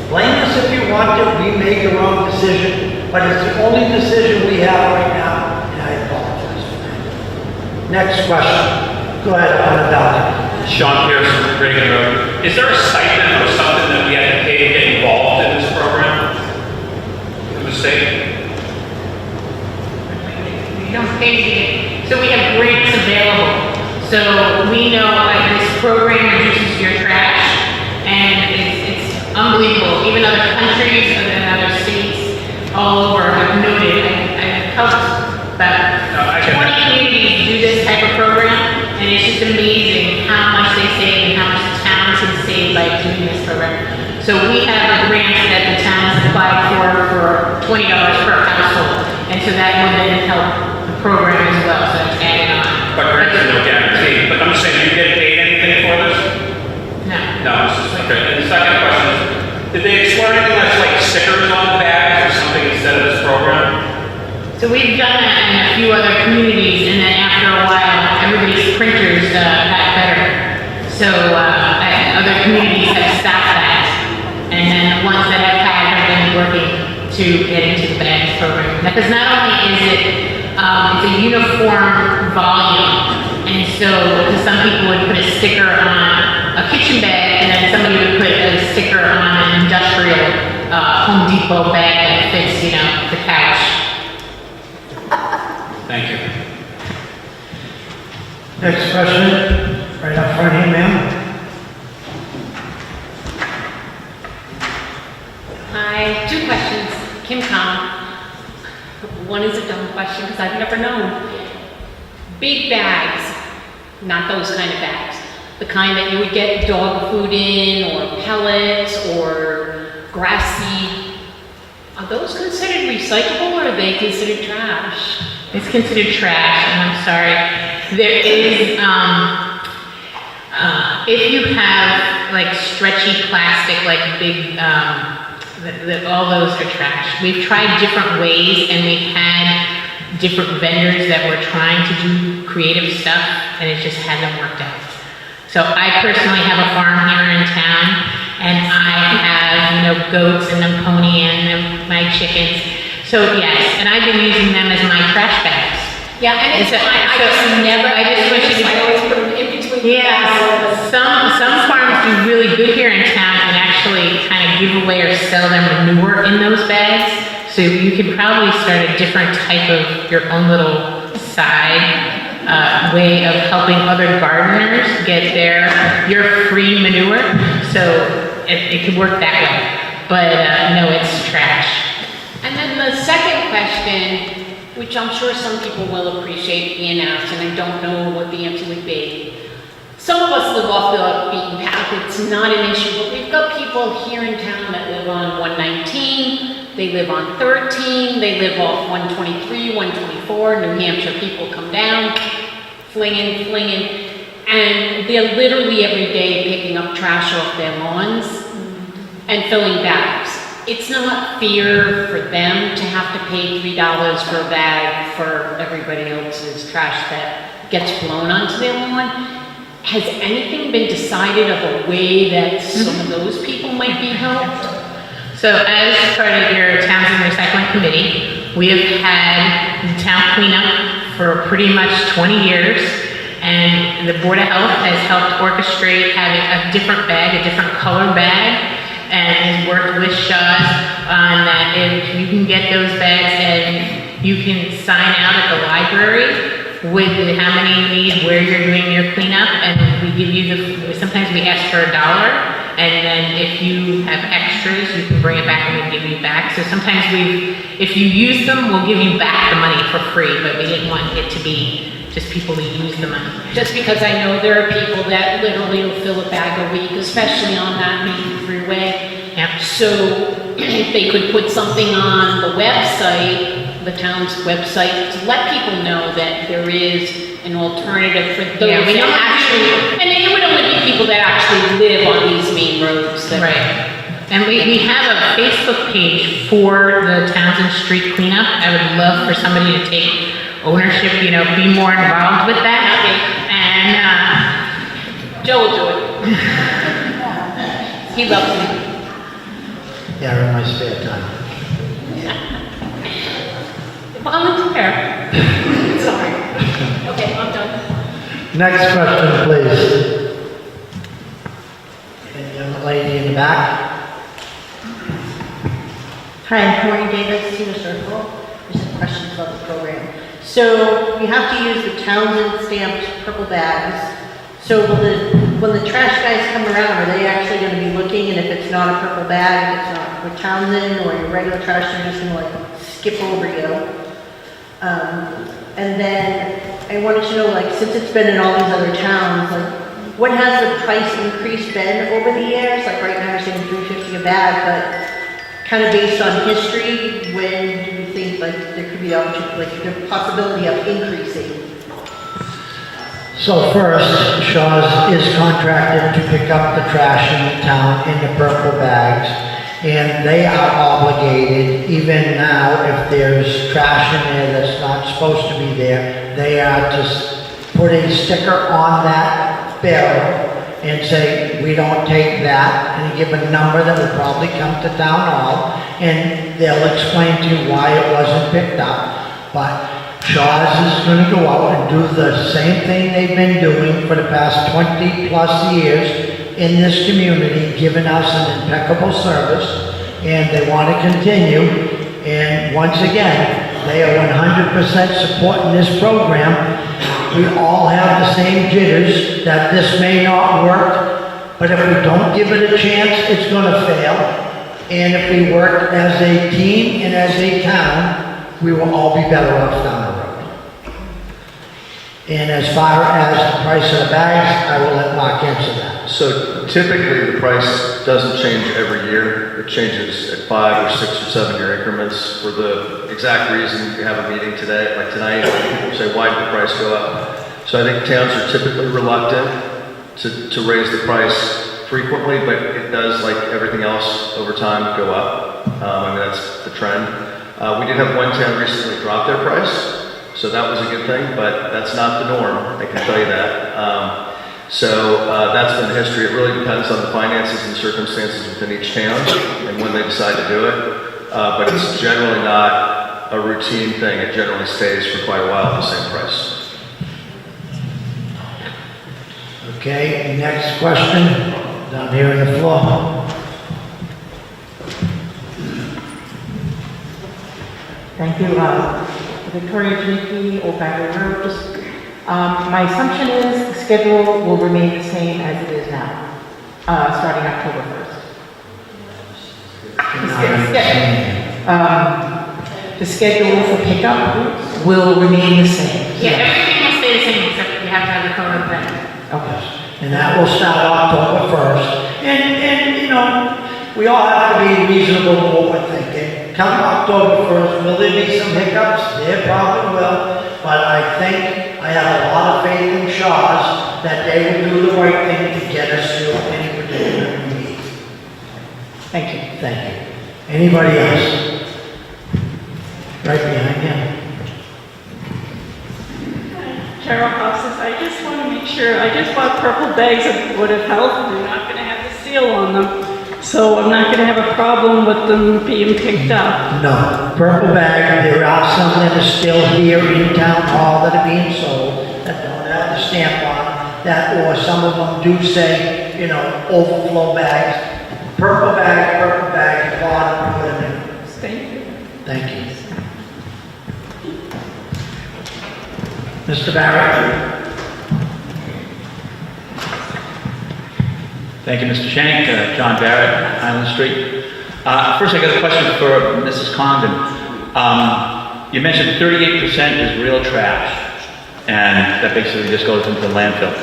blame us if you want to. We made the wrong decision, but it's the only decision we have right now, and I apologize for that. Next question. Go ahead, on the ballot. Sean Pearson, Reagan Road. Is there a stipend or something that we have to pay to get involved in this program? From the state? We don't pay to get, so we have grants available. So we know this program reduces your trash, and it's unbelievable. Even other countries and other states all over have noted, I've helped about 20 communities do this type of program, and it's just amazing how much they save and how much the towns can save by doing this program. So we have a grant that the towns apply for $20 per household, and so that will then help the program as well, so it's added on. But grants are no guarantee. But I'm just saying, do you get paid anything for this? No. No, it's just, okay. And the second question is, did they explore anything that's like stickers on the bags or something instead of this program? So we've done that in a few other communities, and then after a while, everybody's printers got better. So other communities have stopped that, and then the ones that have been working to get into the bags program. Because not only is it it's a uniform volume, and so some people would put a sticker on a kitchen bag, and then somebody would put a sticker on an industrial Home Depot bag that fits, the couch. Thank you. Next question, right up front here, ma'am. Hi, two questions. Kim Com. One is a dumb question because I've never known. Big bags, not those kind of bags. The kind that you would get dog food in, or pellets, or grass seed. Are those considered recyclable, or are they considered trash? It's considered trash, and I'm sorry. There is, if you have like stretchy plastic, like big, all those are trash. We've tried different ways, and we've had different vendors that were trying to do creative stuff, and it just hasn't worked out. So I personally have a farm here in town, and I have, goats and a pony and my chickens. So yes, and I've been using them as my trash bags. Yeah, and it's fine. I just want you to. Yeah, some farms do really good here in give away or sell their manure in those bags. So you could probably start a different type of your own little side way of helping other gardeners get your free manure. So it could work that way. But no, it's trash. And then the second question, which I'm sure some people will appreciate being asked, and I don't know what the answer would be. Some of us live off the beaten path, it's not an issue, but we've got people here in town that live on 119, they live on 13, they live off 123, 124, New Hampshire people come down, flinging, and they're literally every day picking up trash off their lawns and filling bags. It's not fair for them to have to pay $3 for a bag for everybody else's trash that gets blown onto their lawn. Has anything been decided of a way that some of those people might be helped? So as part of your Townsend Recycling Committee, we have had the town cleanup for pretty much 20 years. And the Board of Health has helped orchestrate having a different bag, a different color bag, and has worked with Shaw's on that. If you can get those bags and you can sign out at the library with how many you need, where you're doing your cleanup, and we give you sometimes we ask for $1, and then if you have extras, you can bring it back and we give you back. So sometimes if you use them, we'll give you back the money for free, but we didn't want it to be just people who use the money. Just because I know there are people that literally will fill a bag a week, especially on that main freeway. Yep. So if they could put something on the website, the town's website, to let people know that there is an alternative for those Yeah, we that don't actually, and it would only be people that actually live on these main roads. That Right. And we have a Facebook page for the Townsend Street cleanup. I would love for somebody to take ownership, be more involved with that. And Joe will do it. He loves me. Yeah, in my spare time. Volunteer. Sorry. Okay, I'm done. Next question, please. And the young lady in the back. Hi, I'm Cory Davis, Cedar Circle. Just some questions about the program. So you have to use the Townsend stamped purple bags. So when the trash guys come around, are they actually going to be looking, and if it's not a purple bag, if it's not for Townsend or your regular trash, they're just going to like skip over you? And then I wanted to know, like, since it's been in all these other towns, like, what has the price increase been over the years? Like right now you're saying $3.50 a bag, but kind of based on history, when do you think like there could be the possibility of increasing? So first, Shaw's is contracted to pick up the trash in the town in the purple bags, and they are obligated, even now, if there's trash in there that's not supposed to be there, they are to put a sticker on that barrel and say, we don't take that, and give a number that will probably come to town hall, and they'll explain to you why it wasn't picked up. But Shaw's is going to go out and do the same thing they've been doing for the past 20 plus years in this community, giving us an impeccable service, and they want to continue. And once again, they are 100% supporting this program. We all have the same jitters that this may not work, but if we don't give it a chance, it's going to fail. And if we work as a team and as a town, we will all be better off down the road. And as far as the price of the bags, I will let Mark answer that. So typically, the price doesn't change every year. It changes at 5 or 6 or 7 year increments for the exact reason you have a meeting today, like tonight, people say, why did the price go up? So I think towns are typically reluctant to raise the price frequently, but it does, like everything else, over time go up. I mean, that's the trend. We did have one town recently drop their price, so that was a good thing, but that's not the norm, I can tell you that. So that's been history. It really depends on the finances and circumstances within each town and when they decide to do it. But it's generally not a routine thing. It generally stays for quite a while at the same price. Okay, next question, down here on the floor. Thank you. Victoria Janicki, Old Battery Road. My assumption is the schedule will remain the same as it is now, starting October 1st. The schedule for pickup will remain the same. Yeah, everything will stay the same except you have to have the color blend. Okay. And that will start October 1st. And, you know, we all have to be reasonable in what we're thinking. Come October 1st, will there be some hiccups? There probably will. But I think I have a lot of faith in Shaw's that they will do the right thing to get us to any predicament we need. Thank you. Thank you. Anybody else? Right behind him. Carol Houses, I just want to make sure, I just bought purple bags of Board of Health, and they're not going to have the seal on them, so I'm not going to have a problem with them being picked up. No, purple bag, there are some that are still here in town hall that are being sold that don't have the stamp on them, that, or some of them do say, you know, overflow bags. Purple bag, bottom, put them in. Thank you. Thank you. Mr. Barrett? Thank you, Mr. Shank. John Barrett, Island Street. First, I got a question for Mrs. Condon. You mentioned 38% is real trash, and that basically just goes into the landfill.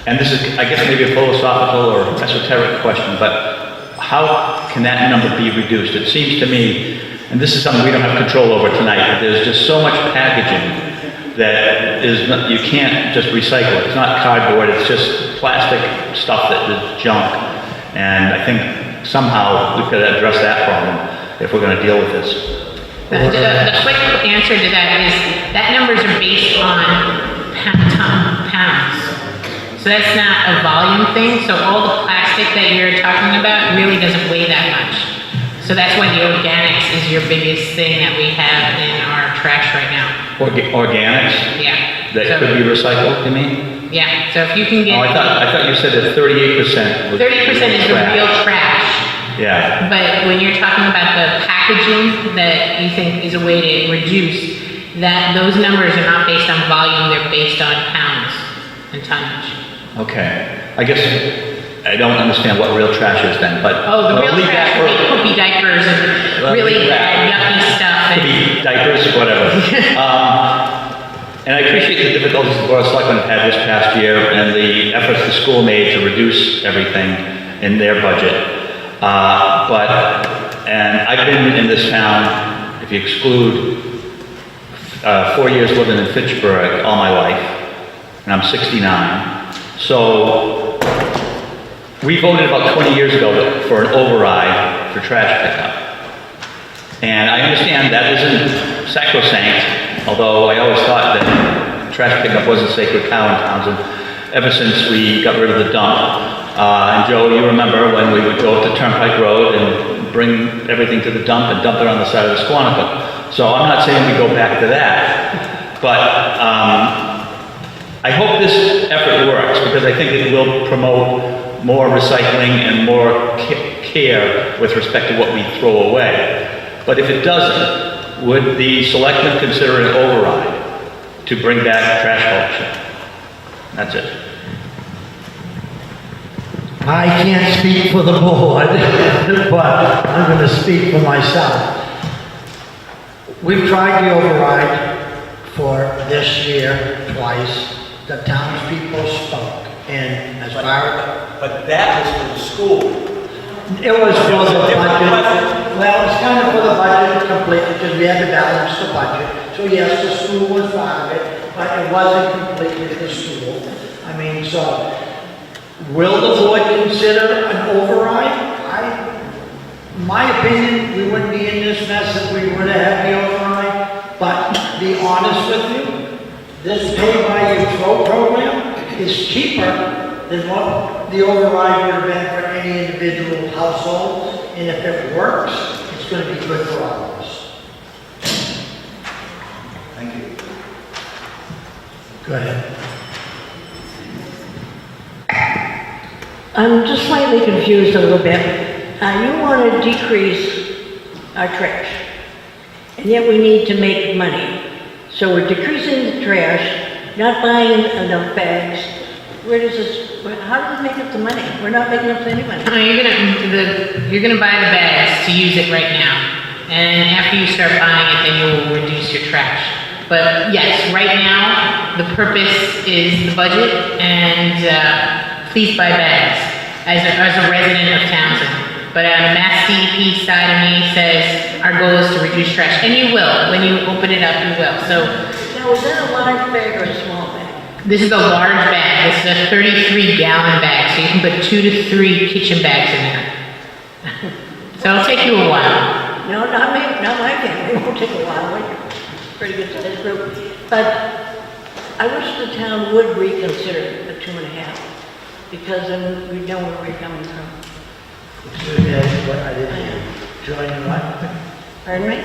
And this is, I guess, maybe a philosophical or esoteric question, but how can that number be reduced? It seems to me, and this is something we don't have control over tonight, but there's just so much packaging that is not, you can't just recycle it. It's not cardboard, it's just plastic stuff that is junk. And I think somehow we could address that problem if we're going to deal with this. The quick answer to that is that numbers are based on pounds. So that's not a volume thing. So all the plastic that you're talking about really doesn't weigh that much. So that's why the organics is your biggest thing that we have in our trash right now. Organics? Yeah. That could be recycled, you mean? Yeah, so if you can get. Oh, I thought you said that 38% was 30% is the real trash. Yeah. But when you're talking about the packaging that you think is a way to reduce, that those numbers are not based on volume, they're based on pounds and tonnage. Okay. I guess I don't understand what real trash is then, but. Oh, the real trash would be poopy diapers and really bad, yucky stuff. Could be diapers, whatever. And I appreciate the difficulties the Board of Selectmen have had this past year and the efforts the school made to reduce everything in their budget. And I've been in this town, if you exclude 4 years living in Fitchburg all my life, and I'm 69. So we voted about 20 years ago for an override for trash pickup. And I understand that isn't sacrosanct, although I always thought that trash pickup was a sacred cow in Townsend ever since we got rid of the dump. And Joe, you remember when we would go up to Turnpike Road and bring everything to the dump and dump it on the side of the Squanicook. So I'm not saying we go back to that, but I hope this effort works because I think it will promote more recycling and more care with respect to what we throw away. But if it doesn't, would the selectmen consider an override to bring back trash collection? That's it. I can't speak for the board, but I'm going to speak for myself. We've tried the override for this year twice. The townspeople spoke, and as far as... But that was for the school. It was for the budget. Well, it's kind of for the budget completely, because we had to balance the budget. So yes, the school was part of it, but it wasn't completely the school. I mean, so, will the board consider an override? My opinion, we wouldn't be in this mess if we would have had the override, but to be honest with you, this pay-by-you-throw program is cheaper than what the override would have been for any individual household, and if it works, it's going to be good for all of us. Thank you. Go ahead. I'm just slightly confused a little bit. You want to decrease our trash. and yet we need to make money. So we're decreasing the trash, not buying enough bags. Where does this, how do we make up the money? We're not making up any money. You're gonna buy the bags to use it right now. And after you start buying it, then you'll reduce your trash. But yes, right now, the purpose is the budget, and please buy bags as a resident of Townsend. But on the Mass DEP side of me says our goal is to reduce trash, and you will. When you open it up, you will. So Now, is that a large bag or a small bag? this is a large bag. This is a 33-gallon bag, so you can put 2 to 3 kitchen bags in there. So it'll take you a while. No, not me, not my family, it won't take a while, we're pretty good sized group. But I wish the town would reconsider the 2.5, because then we know where we're coming from. I didn't join you, what? Pardon me?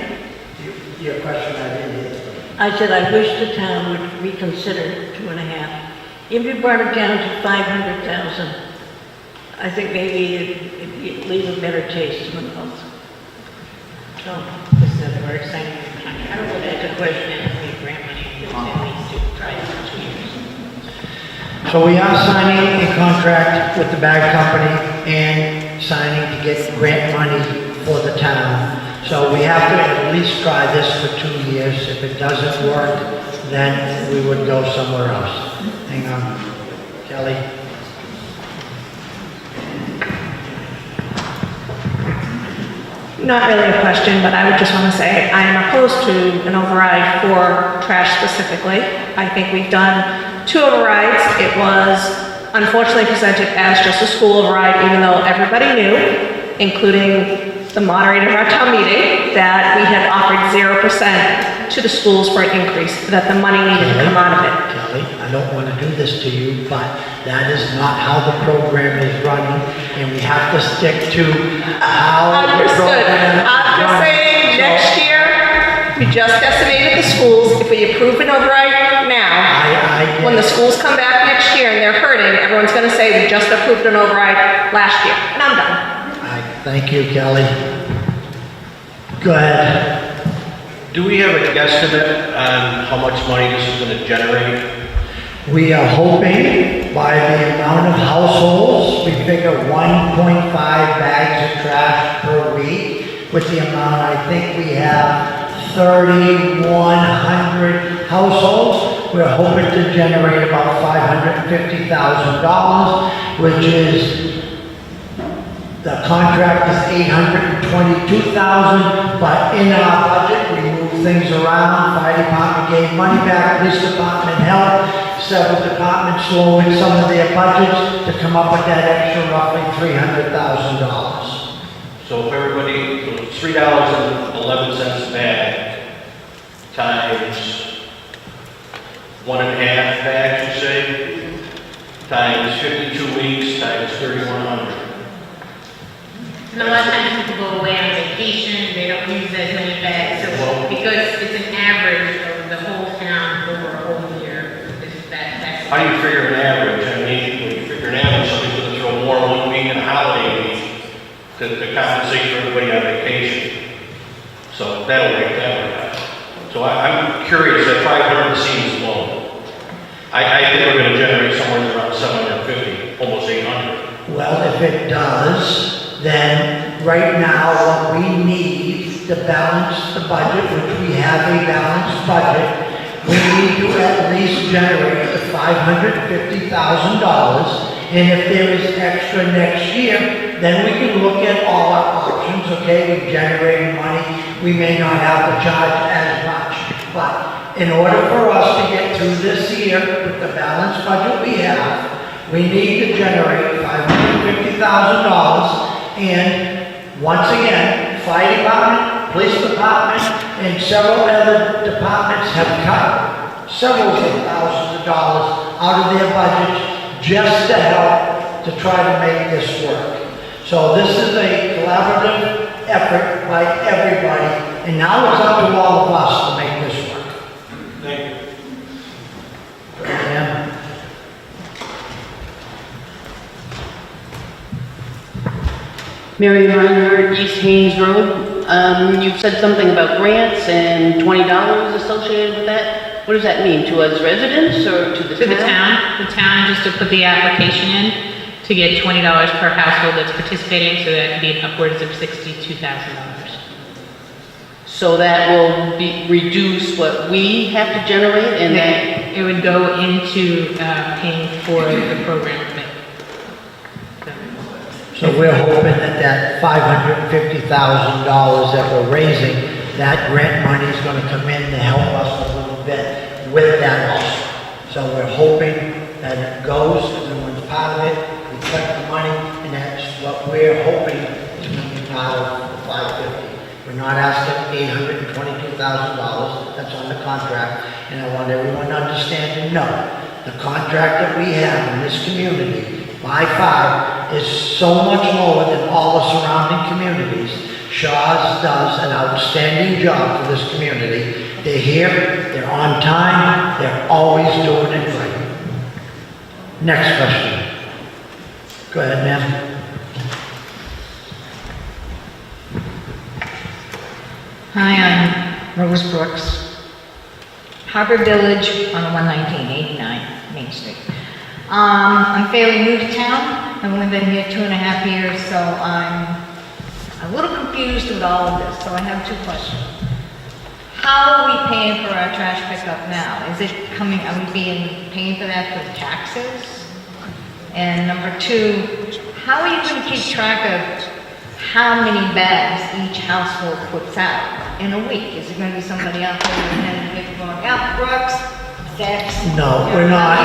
Your question, I didn't hear. I said I wish the town would reconsider 2.5. If you brought it down to 500,000, I think maybe it'd leave a better taste in the mouth. So, This is another very exciting contract. I don't know if that's a question. We have grant money, at least to try it for 2 years. So we are signing a contract with the bag company and signing to get grant money for the town. So we have to at least try this for 2 years. If it doesn't work, then we would go somewhere else. Hang on, Kelly. Not really a question, but I would just want to say I am opposed to an override for trash specifically. I think we've done 2 overrides. It was unfortunately presented as just a school override, even though everybody knew, including the moderator of our town meeting, that we had offered 0% to the schools for an increase, that the money needed to come out of it. Kelly, I don't want to do this to you, but that is not how the program is running, and we have to stick to how the Understood. program is I'm just running. saying, So, next year, we just estimated the schools, if we approve an override now, I get when the it. schools come back next year and they're hurting, everyone's gonna say, we just approved an override last year, and I'm done. Thank you, Kelly. Go ahead. Do we have a guesstimate on how much money this is gonna generate? We are hoping by the amount of households, we figure 1.5 bags of trash per week. With the amount, I think we have 3,100 households. We're hoping to generate about $550,000, which is, the contract is $822,000, but in our budget, we moved things around. Fire department gave money back, police department helped, several departments lowered some of their budgets to come up with that extra roughly $300,000. So if everybody, so it's $3.11 a bag times 1.5 bags, you say, times 52 weeks, times 3,100. And a lot of times people go away on vacation, they don't use as many bags, so because it's an average of the whole town over a whole year, that's. How do you figure an average? I mean, when you figure an average, somebody's gonna throw more 1 week than a holiday week to compensate for everybody on vacation. So that'll work that way out. So I'm curious, that 500 seems low. I think we're gonna generate somewhere around 750, almost 800. Well, if it does, then right now what we need to balance the budget, which we have a balanced budget, we need to at least generate the $550,000. And if there is extra next year, then we can look at all our options, okay? We've generated money, we may not have to charge as much. But in order for us to get through this year with the balanced budget we have, we need to generate $550,000. And once again, fire department, police department, and several other departments have cut several thousands of dollars out of their budgets just to help to try to make this work. So this is a collaborative effort by everybody, and now it's up to all of us to make this work. Thank you. Yeah. Mary Reinhardt, East Haynes Road. You said something about grants and $20 associated with that. What does that mean, to us residents or to the town? To the town, just to put the application in, to get $20 per household that's participating, so that could be upwards of $62,000. So that will reduce what we have to generate and then... It would go into paying for the program. So we're hoping that $550,000 that we're raising, that grant money is gonna come in to help us a little bit with that also. So we're hoping that it goes, everyone's part of it, we collect the money, and that's what we're hoping is gonna be part of the 550. We're not asking $822,000, that's on the contract, and I want everyone to understand and know, the contract that we have in this community, by far, is so much lower than all the surrounding communities. Shaw's does an outstanding job for this community. They're here, they're on time, they're always doing it right. Next question. Go ahead, ma'am. Hi, I'm Rose Brooks, Harbor Village on 11989 Main Street. I'm fairly new to town. I've only been here 2.5 years, so I'm a little confused with all of this, so I have two questions. How are we paying for our trash pickup now? Is it coming, are we paying for that through taxes? And number two, how are you going to keep track of how many bags each household puts out in a week? Is it going to be somebody out there going, yeah, Brooks, No, we're not.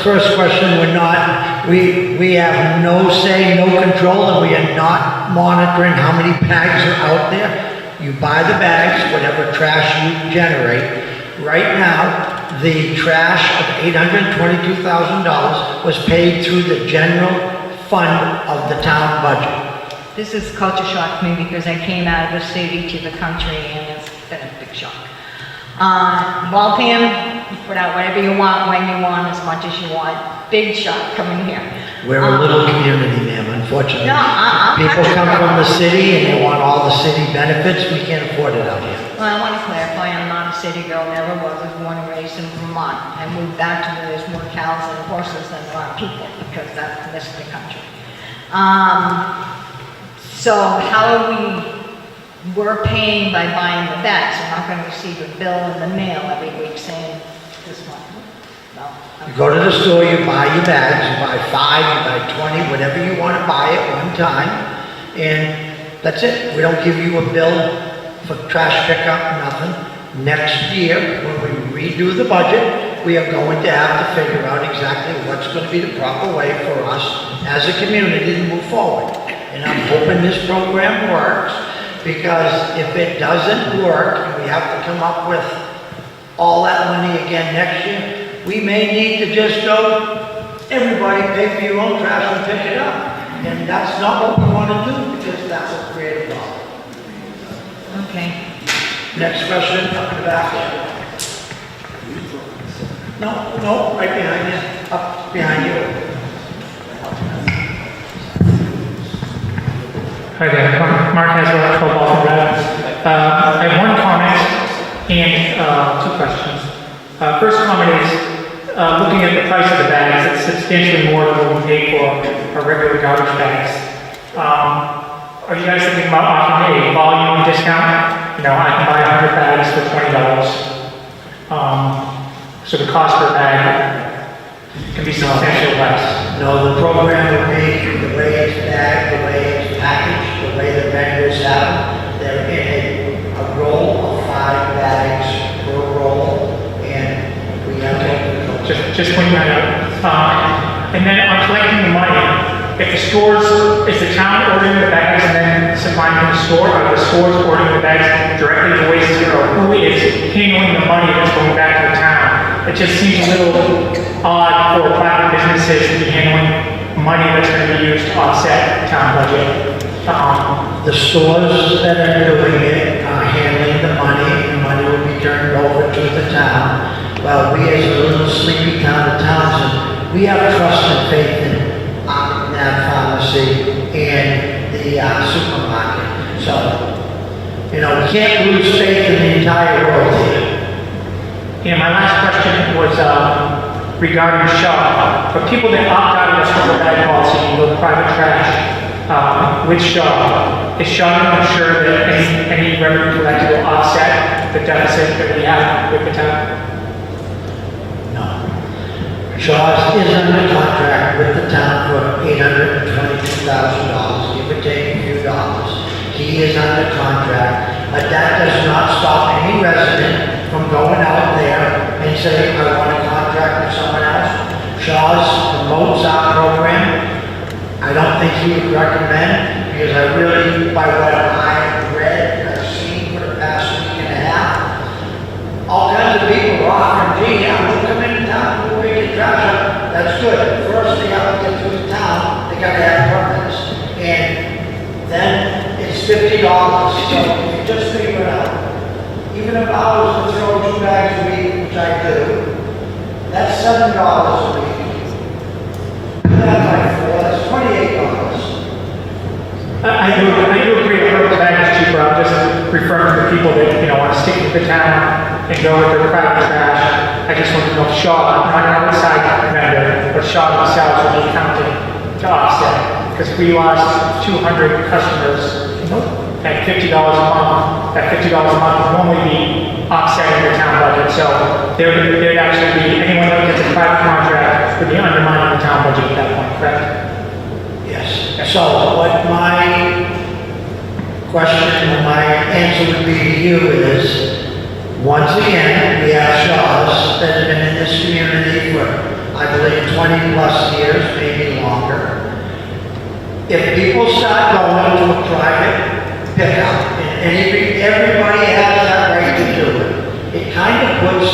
First question, we're not. We have no say, no control, and we are not monitoring how many bags are out there. You buy the bags, whatever trash you generate. Right now, the trash of $822,000 was paid through the general fund of the town budget. This is culture shock to me because I came out of the city to the country and it's been a big shock. Waltham, you put out whatever you want, when you want, as much as you want. Big shock coming here. We're a little community, ma'am, unfortunately. No, People come from the city and they want all the city benefits. We can't afford it out here. Well, I want to clarify, I'm not a city girl, never was. I was born and raised in Vermont. I moved back to where there's more cows and horses than there are people because that's the country. So how are we're paying by buying the bags. We're not going to receive a bill in the mail every week saying this one. No. You go to the store, you buy your bags, you buy 5, you buy 20, whatever you want to buy at one time, and that's it. We don't give you a bill for trash pickup, nothing. Next year, when we redo the budget, we are going to have to figure out exactly what's going to be the proper way for us as a community to move forward. And I'm hoping this program works, because if it doesn't work, and we have to come up with all that money again next year, we may need to just go, everybody pay for your own trash and pick it up. And that's not what we want to do, because that will create a problem. Okay. Next question, up in the back. No, right behind you, up behind you. Hi there, Mark Hasler, 12 Baltimore Ave. I have one comment and two questions. First comment is, looking at the price of the bags, it's substantially more than what we pay for our regular garbage bags. Are you guys thinking about offering a volume discount? You know, I can buy 100 bags for $20. So the cost per bag can be substantially less. No, the program would be the way it's bagged, the way it's packaged, the way the vendors have them. They're in a roll of 5 bags per roll, and we have to... Just pointing that out. And then on collecting the money, if the stores, is the town ordering the bags and then supplying from the store, or the stores ordering the bags directly to Waste Zero? Who is handling the money that's going back to the town? It just seems a little odd for private businesses to be handling money that's going to be used to offset the town budget. The stores that are doing it are handling the money, and the money will be turned over to the town. Well, we as a little sleepy town of Townsend, we have trust and faith in that pharmacy and the supermarket. So You know, we can't lose faith in the entire world here. And my last question was regarding Shaw. For people that opt out of the triple bag policy and go private trash with Shaw, is Shaw going to ensure that any revenue collected will offset the deficit that we have with the town? Shaw's is under contract with the town for $822,000, give or take a few dollars. He is under contract, but that does not stop any resident from going out there and saying, I want to contract with someone else. Shaw's promotes our program. I don't think he would recommend, because I really, by what I've read, I've seen for the past week and a half, all kinds of people are offering, gee, yeah, we'll come into town, we'll make your trash up. That's good. First, they have to get through the town, they gotta have permits. And then it's $50. So if you just figure it out, even if I was to throw 2 bags a week, which I do, that's $7 a week. That's like 4, that's $28. I do agree that purple bag is cheaper. I'm just referring to the people that, want to stick with the town and go with their private trash. I just want to know if Shaw, not an outside vendor, but Shaw themselves will be counting to offset. Because if we lost 200 customers at $50 a month, that $50 a month would only be offsetting the town budget. So there'd actually be, anyone that gets a private contract would be undermining the town budget at that point, correct? Yes. So what my question, or my answer would be to you is, once again, we have Shaws that have been in this community for, I believe, 20 plus years, maybe longer. If people start going to a private pickup, and everybody has that right to do it, it kind of puts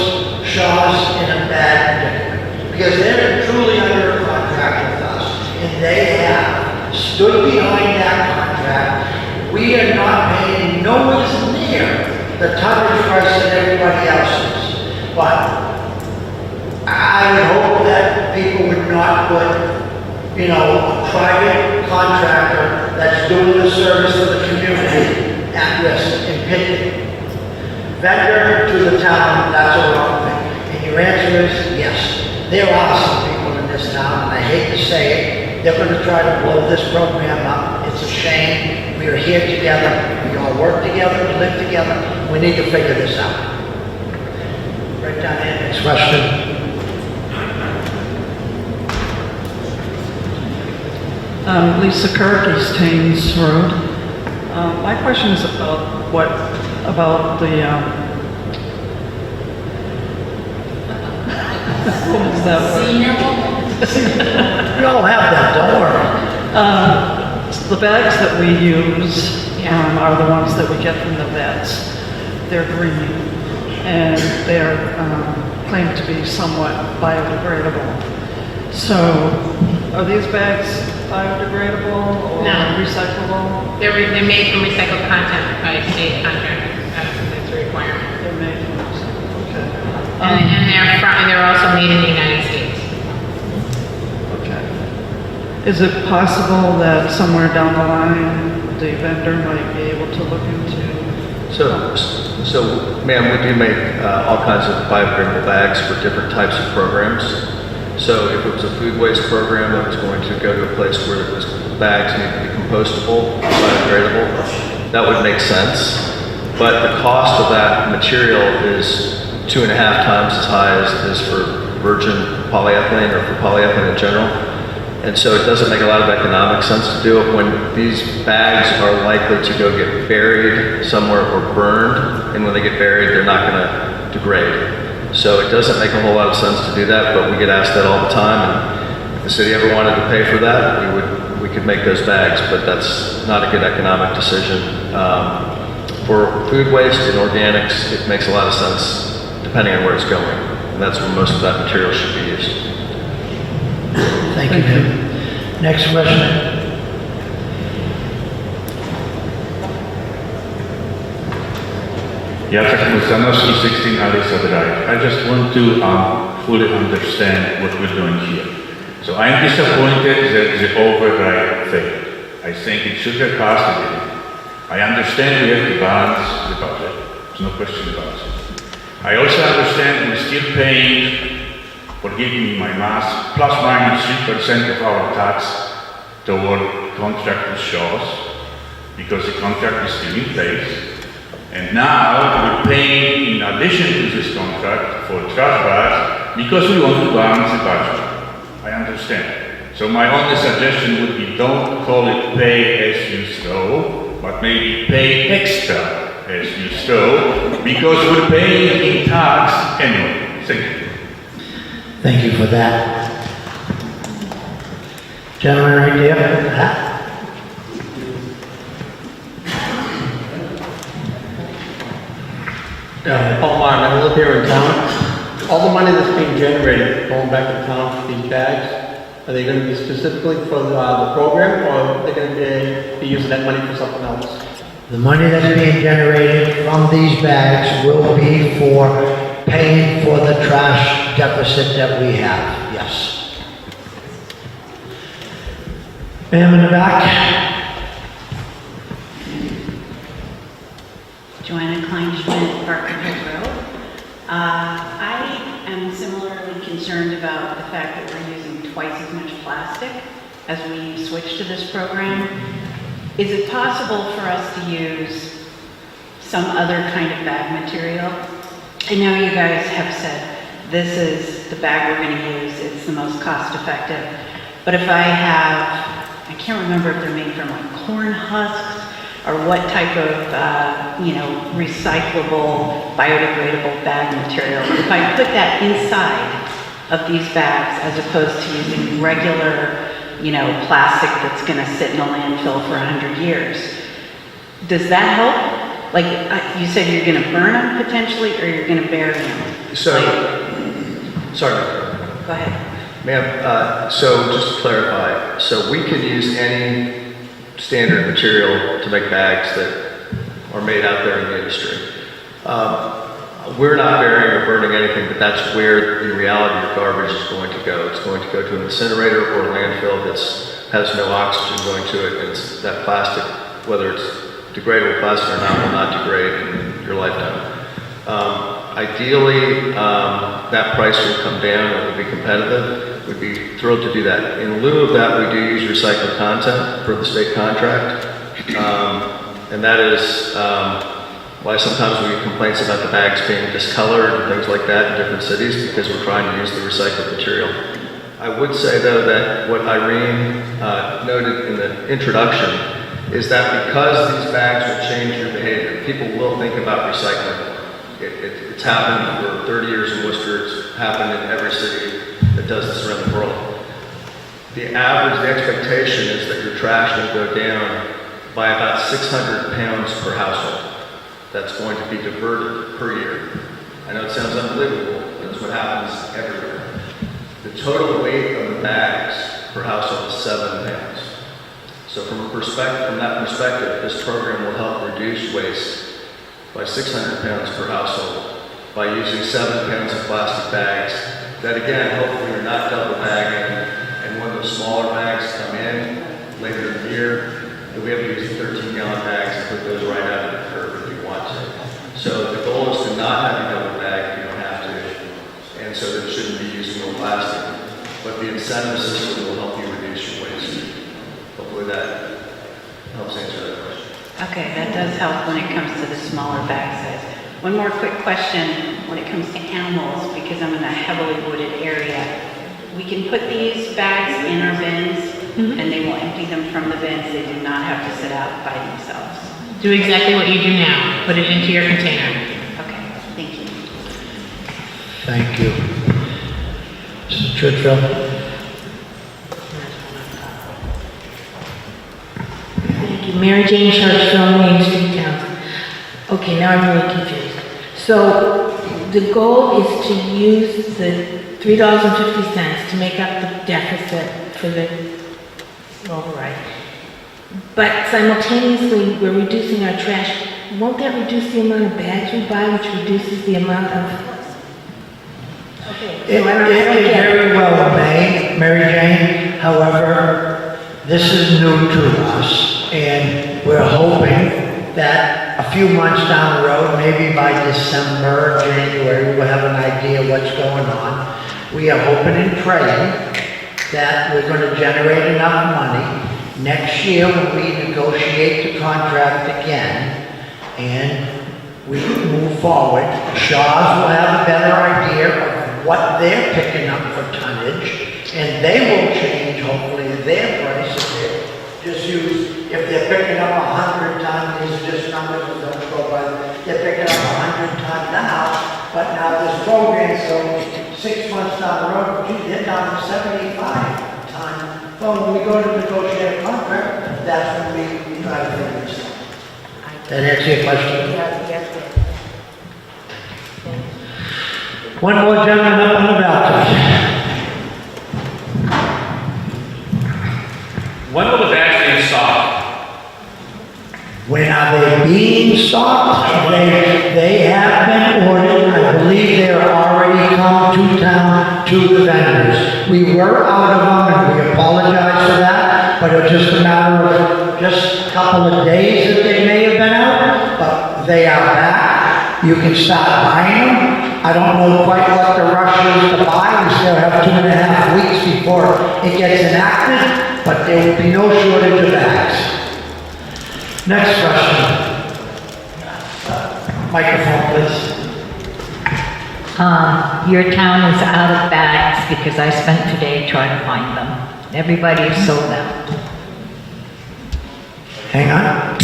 Shaws in a bad predicament, because they're truly under a contract with us, and they have stood behind that contract. We are not paying nowhere near the tonnage price that everybody else is. But I would hope that people would not put, a private contractor that's doing the service for the community at risk and pitting vendor to the town. That's a wrong thing. And your answer is yes. There are some people in this town, and I hate to say it, they're going to try to blow this program up. It's a shame. We are here together. We all work together. We live together. We need to figure this out. Right down there. Next question. Lisa Kirk, East Thames Road. My question is about the, what is that word? We all have that, don't worry. The bags that we use are the ones that we get from the vets. They're green, and they're claimed to be somewhat biodegradable. So, are these bags biodegradable or recyclable? They're made from recycled content by state contract. That's a requirement. They're made from recycled, okay. And they're also made in the United States. Okay. Is it possible that somewhere down the line, the vendor might be able to look into? So, ma'am, we do make all kinds of biodegradable bags for different types of programs. So if it was a food waste program that was going to go to a place where the bags need to be compostable, biodegradable, that would make sense. But the cost of that material is 2.5 times as high as it is for virgin polyethylene or for polyethylene in general. And so it doesn't make a lot of economic sense to do it when these bags are likely to go get buried somewhere or burned. And when they get buried, they're not going to degrade. So it doesn't make a whole lot of sense to do that, but we get asked that all the time. And if the city ever wanted to pay for that, we could make those bags, but that's not a good economic decision. For food waste and organics, it makes a lot of sense depending on where it's going. And that's where most of that material should be used. Thank you, Jim. Next question. Jacek Musanowski, 16 Alisa Drive. I just want to fully understand what we're doing here. So I'm disappointed that the override failed. I think it should have passed it. I understand we have to balance the budget, there's no question about it. I also understand we're still paying, forgive me my math, plus minus 3% of our tax toward contract with Shaw's, because the contract is still in place. And now we're paying in addition to this contract for trash bags because we want to balance the budget. I understand. So my only suggestion would be don't call it pay as you throw, but maybe pay extra as you throw, because we're paying in tax anyway. Thank you. Thank you for that. Gentleman right there. Paul Martin, I live here in town. All the money that's being generated, going back to town for these bags, are they going to be specifically for the program, or are they going to be using that money for something else? The money that's being generated from these bags will be for paying for the trash deficit that we have, yes. Ma'am in the back. Joanna Kleinschmidt, Barker Hill Road. I am similarly concerned about the fact that we're using twice as much plastic as we switch to this program. Is it possible for us to use some other kind of bag material? I know you guys have said this is the bag we're going to use, it's the most cost effective. But if I can't remember if they're made from like corn husks, or what type of, recyclable, biodegradable bag material. If I put that inside of these bags as opposed to using regular, plastic that's gonna sit in a landfill for 100 years, does that help? Like, you said you're gonna burn them potentially, or you're gonna bury them? So, sorry. Go ahead. Ma'am, so just to clarify, so we could use any standard material to make bags that are made out there in the industry. We're not burying or burning anything, but that's where, in reality, your garbage is going to go. It's going to go to an incinerator or a landfill that has no oxygen going to it, and it's that plastic, whether it's degradable plastic or not, will not degrade in your lifetime. Ideally, that price will come down and it will be competitive. We'd be thrilled to do that. In lieu of that, we do use recycled content for the state contract. And that is why sometimes we get complaints about the bags being discolored and things like that in different cities, because we're trying to use the recycled material. I would say, though, that what Irene noted in the introduction is that because these bags will change your behavior, people will think about recycling. It's happened for 30 years in Worcester. It's happened in every city that does this around the world. The expectation is that your trash will go down by about 600 pounds per household. That's going to be diverted per year. I know it sounds unbelievable, but it's what happens everywhere. The total weight of the bags per household is 7 pounds. So from that perspective, this program will help reduce waste by 600 pounds per household by using 7 pounds of plastic bags that, again, hopefully are not double bagging, and when those smaller bags come in later in the year, you'll be able to use the 13-gallon bags and put those right out of the curb if you want to. So the goal is to not have you double bag if you don't have to, and so that you shouldn't be using more plastic. But the incentive system will help you reduce your waste. Hopefully that helps answer that question. Okay, that does help when it comes to the smaller bag size. One more quick question when it comes to animals, because I'm in a heavily wooded area. We can put these bags in our bins, and they will empty them from the bins. They do not have to sit out by themselves. Do exactly what you do now. Put it into your container. Okay, thank you. Thank you. Mrs. Churchill? Thank you. Mary Jane Churchill, Main Street, Townsend. Okay, now I'm really confused. So the goal is to use the $3.50 to make up the deficit for the override. But simultaneously, we're reducing our trash. Won't that reduce the amount of bags we buy, which reduces the amount of... Okay. It very well may, Mary Jane. However, this is new to us, and we're hoping that a few months down the road, maybe by December, January, we'll have an idea what's going on. We are hoping and praying that we're gonna generate enough money next year when we negotiate the contract again and we move forward. Shaw's will have a better idea of what they're picking up for tonnage, and they will change, hopefully, their price if they just use, if they're picking up 100 ton, these are just numbers that don't go by, they're picking up 100 ton now, but now this program, so 6 months down the road, gee, they're down to 75 ton. Well, when we go to negotiate a contract, that's when we try to figure this out. That answer your question? One more gentleman up on the balcony. When will the bags be stocked? When are they being stocked? They have been ordered. I believe they are already come to town to the vendors. We were out of them and we apologize for that, but it was just a matter of just a couple of days that they may have been out, but they are back. You can start buying them. I don't know quite what the rush is to buy. We still have 2.5 weeks before it gets enacted, but there will be no shortage of bags. Next question. Microphone, please. Your town is out of bags because I spent today trying to find them. Everybody is sold out. Hang on.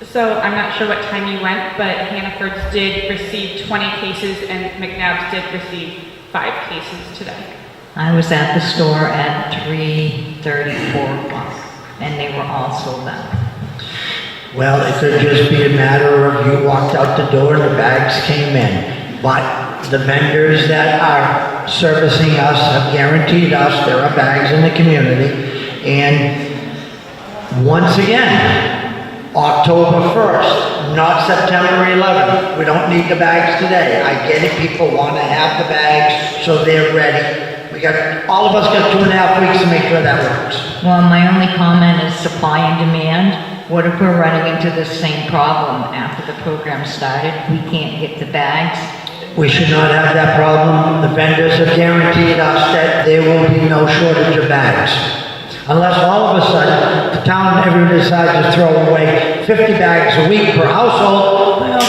So I'm not sure what time you went, but Hannaford's did receive 20 cases and McNabb's did receive 5 cases today. I was at the store at 3:30, 4 o'clock, and they were all sold out. Well, it could just be a matter of you walked out the door and the bags came in. But the vendors that are servicing us have guaranteed us there are bags in the community. And once again, October 1st, not September 11th. We don't need the bags today. I get it, people want to have the bags so they're ready. All of us got 2.5 weeks to make sure that works. Well, my only comment is supply and demand. What if we're running into the same problem after the program started? We can't get the bags. We should not have that problem. The vendors have guaranteed us that there will be no shortage of bags. Unless all of a sudden, the town ever decides to throw away 50 bags a week per household, well,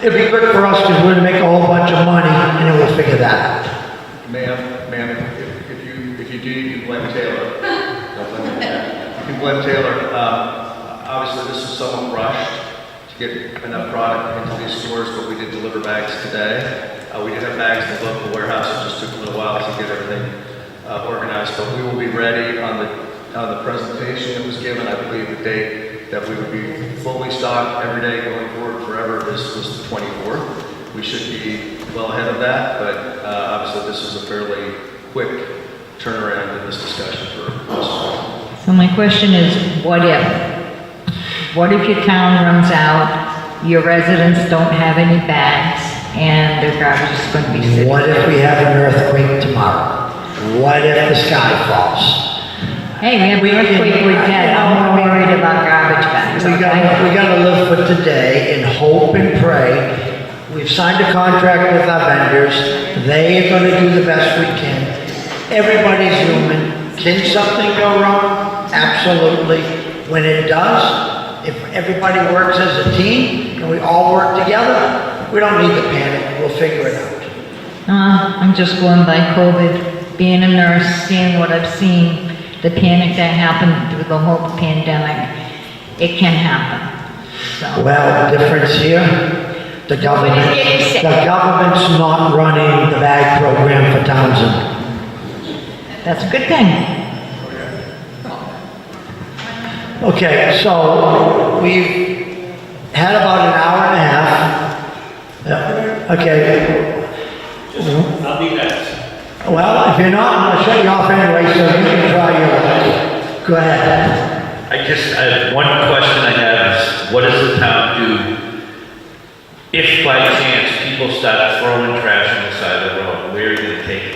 it'd be good for us because we're gonna make a whole bunch of money and then we'll figure that out. Ma'am, if you do, you can blame Taylor. You can blame Taylor. Obviously, this is somewhat rushed to get enough product into these stores, but we did deliver bags today. We did have bags in the local warehouse. It just took a little while to get everything organized, but we will be ready on the presentation that was given. I believe the date that we would be fully stocked every day going forward forever was the 24th. We should be well ahead of that, but obviously this is a fairly quick turnaround in this discussion for us. So my question is, what if? What if your town runs out, your residents don't have any bags, and their garbage is going to be sitting? What if we have an earthquake tomorrow? What if the sky falls? Hey, we have an earthquake, we're dead. I'm more worried about garbage bags. We gotta live for today and hope and pray. We've signed a contract with our vendors. They are gonna do the best we can. Everybody's human. Can something go wrong? Absolutely. When it does, if everybody works as a team and we all work together, we don't need to panic. We'll figure it out. I'm just going by COVID, being a nurse, seeing what I've seen, the panic that happened through the whole pandemic. It can happen. So. Well, the difference here, the government's not running the bag program for Townsend. That's a good thing. Okay, so we've had about an hour and a half. Yeah, okay. I'll be next. Well, if you're not, I'm gonna shut you off anyway, so you can try your luck. Go ahead. One question I have is, what does the town do if by chance people start throwing trash on the side of the road? Where are you gonna take it?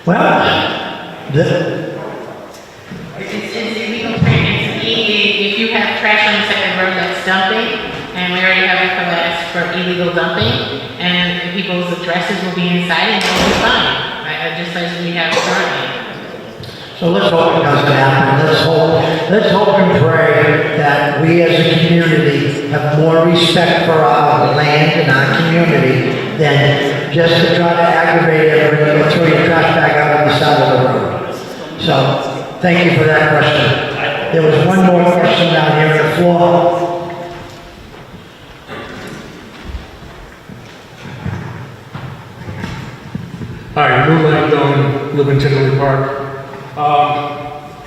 Well, It's illegal training for illegal dumping, and people's addresses will be inside and they'll be fine, right? Just as we have currently. So let's hope it doesn't happen. Let's hope and pray that we as a community have more respect for our land and our community than just to try to aggravate everybody or throw your trash bag out on the side of the road. So, thank you for that question. There was one more question down here on the floor. Hi, Lou Langdon, live in Tinley Park.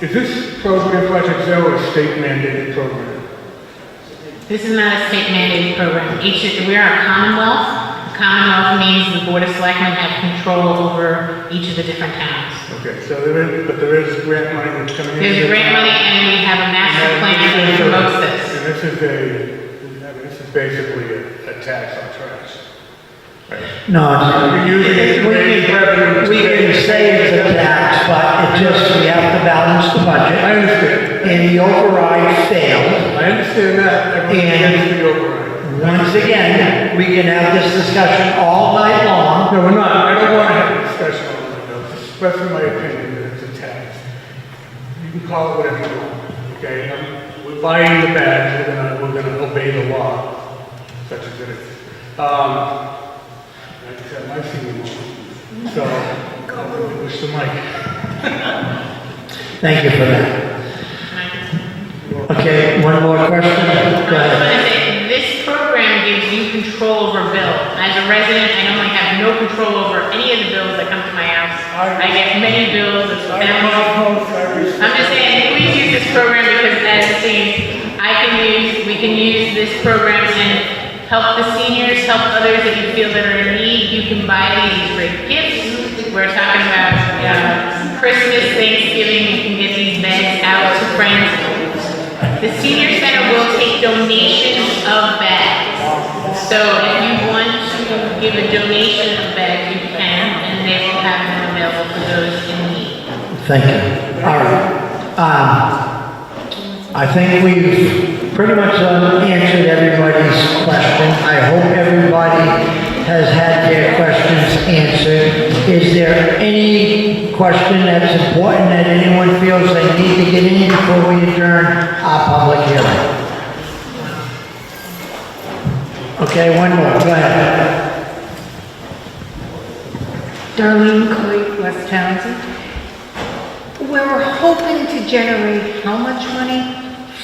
Is this program Project Zero a state mandated program? This is not a state mandated program. We are a commonwealth. Commonwealth means the Board of Selectmen have control over each of the different towns. Okay, so there is grant money that's coming in. There's grant money and we have a master plan that promotes this. And this is basically a tax on trash. No, we can say it's a tax, but we have to balance the budget. I understand. And the override failed. I understand that. And the override. Once again, we can have this discussion all night long. No, we're not. I don't want to have a discussion all night long. It's expressing my opinion that it's a tax. You can call it whatever you want, okay? We're buying the bags, we're gonna obey the law, such as it is. Like I said, I've seen them all. So, push the mic. Thank you for that. Okay, one more question? Go I was ahead. gonna say, this program gives you control over bills. As a resident, I normally have no control over any of the bills that come to my house. I get many bills, it's families. I'm just saying, please use this program because as it seems, we can use this program and help the seniors, help others that you feel that are in need. You can buy these great gifts. We're talking about Christmas, Thanksgiving, you can get these bags out to friends. The senior center will take donations of bags. So if you want to give a donation of bags, you can, and they will have them available for those in need. Thank you. All right. I think we've pretty much answered everybody's question. I hope everybody has had their questions answered. Is there any question that's important that anyone feels they need to get in before we adjourn our public hearing? Okay, one more, go ahead. Darlene Coit, West Townsend. We're hoping to generate how much money?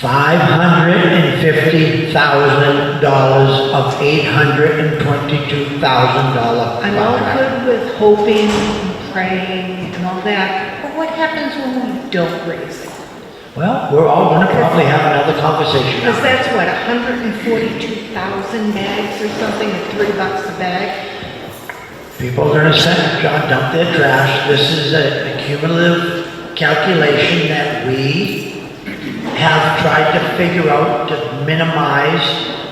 $550,000 of $822,000. I'm all good with hoping, and praying, and all that, but what happens when we don't raise it? Well, we're all gonna probably have another conversation. Because that's what, 142,000 bags or something at $3 a bag? People are gonna dump their trash. This is a cumulative calculation that we have tried to figure out to minimize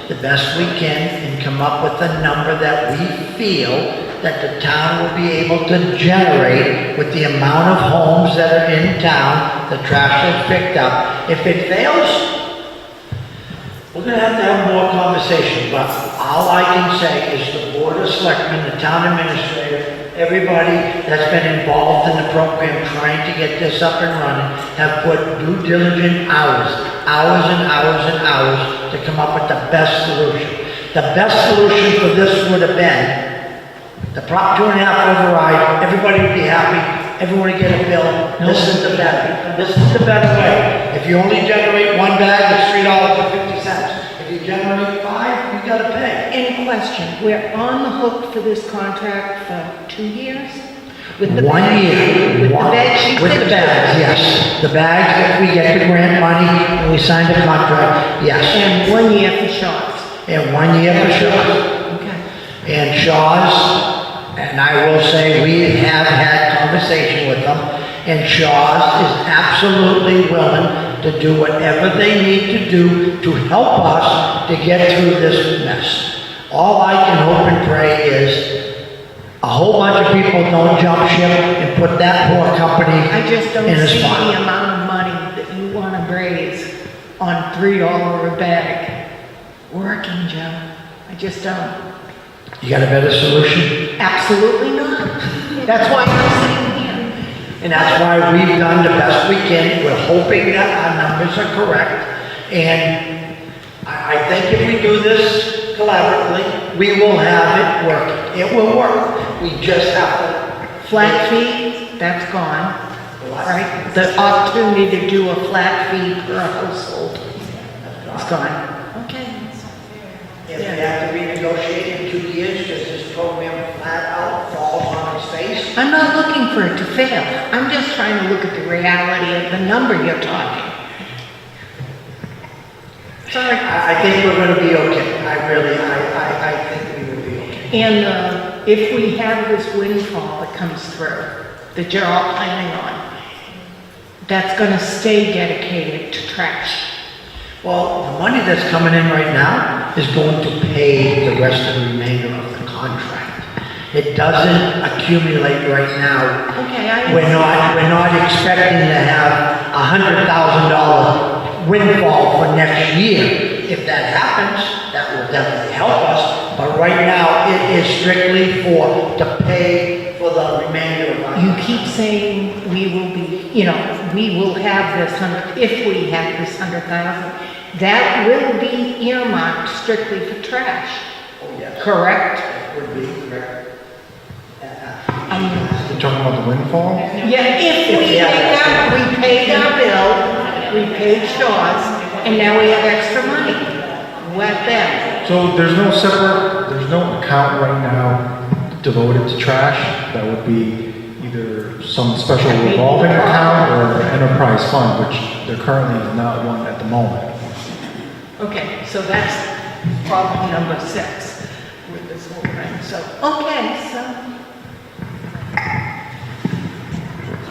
the best we can and come up with a number that we feel that the town will be able to generate with the amount of homes that are in town, the trash that's picked up. If it fails, we're gonna have to have more conversation, but all I can say is the Board of Selectmen, the town administrator, everybody that's been involved in the program trying to get this up and running have put due diligent hours and hours to come up with the best solution. The best solution for this would have been the Prop 2.5 override. Everybody would be happy. Everyone would get a bill. This is the better way. If you only generate one bag, it's $3.50. If you generate 5, you gotta pay. Any question, we're on the hook for this contract for 2 years? With the 1 bags? year. With the bags she With said? the bags, yes. The bags, if we get the grant money and we sign the contract, yes. And 1 year for Shaw's? And 1 year for Shaw's. Okay. And Shaw's, and I will say, we have had conversation with them, and Shaw's is absolutely willing to do whatever they need to do to help us to get through this mess. All I can hope and pray is a whole bunch of people don't jump ship and put that poor company I just don't in a see spot. the amount of money that you want to raise on $3 a bag working, Joe. I just don't. You got a better solution? Absolutely not. That's why I'm sitting here. And that's why we've done the best we can. We're hoping that our numbers are correct. And I think if we do this collaboratively, we will have it work. It will work. We just have to. Flat fee, that's gone, right? The opportunity to do a flat fee per household is gone. Okay. If we have to renegotiate in 2 years because this program flat out falls on its face. I'm not looking for it to fail. I'm just trying to look at the reality of the number you're talking. Sorry. I think we're going to be okay. I think we will be okay. And if we have this windfall that comes through, that you're all planning on, that's going to stay dedicated to trash. Well, the money that's coming in right now is going to pay the rest of the remainder of the contract. It doesn't accumulate right now. Okay, We're not expecting to have $100,000 windfall for next year. If that happens, that will definitely help us. But right now, it is strictly to pay for the remainder of our. You keep saying we will be, we will have this if we have this 100,000, that will be earmarked strictly for trash. Oh, yes. Correct? Would be correct. You're talking about the windfall? Yeah, if we paid our bill, we paid Shaw's, and now we have extra money. What then? So there's no account right now devoted to trash. That would be either some special revolving account or enterprise fund, which there currently is not one at the moment. Okay, so that's problem number 6 with this whole thing. So, okay, so.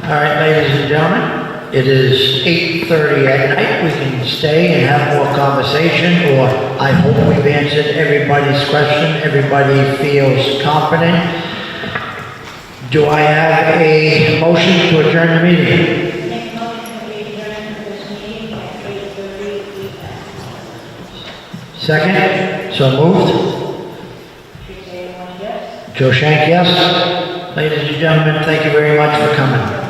All right, ladies and gentlemen, it is 8:30 at night. We can stay and have more conversation, or I hope we've answered everybody's question. Everybody feels confident. Do I have a motion to adjourn the meeting? Second? So moved? Joe Shank, yes. Ladies and gentlemen, thank you very much for coming.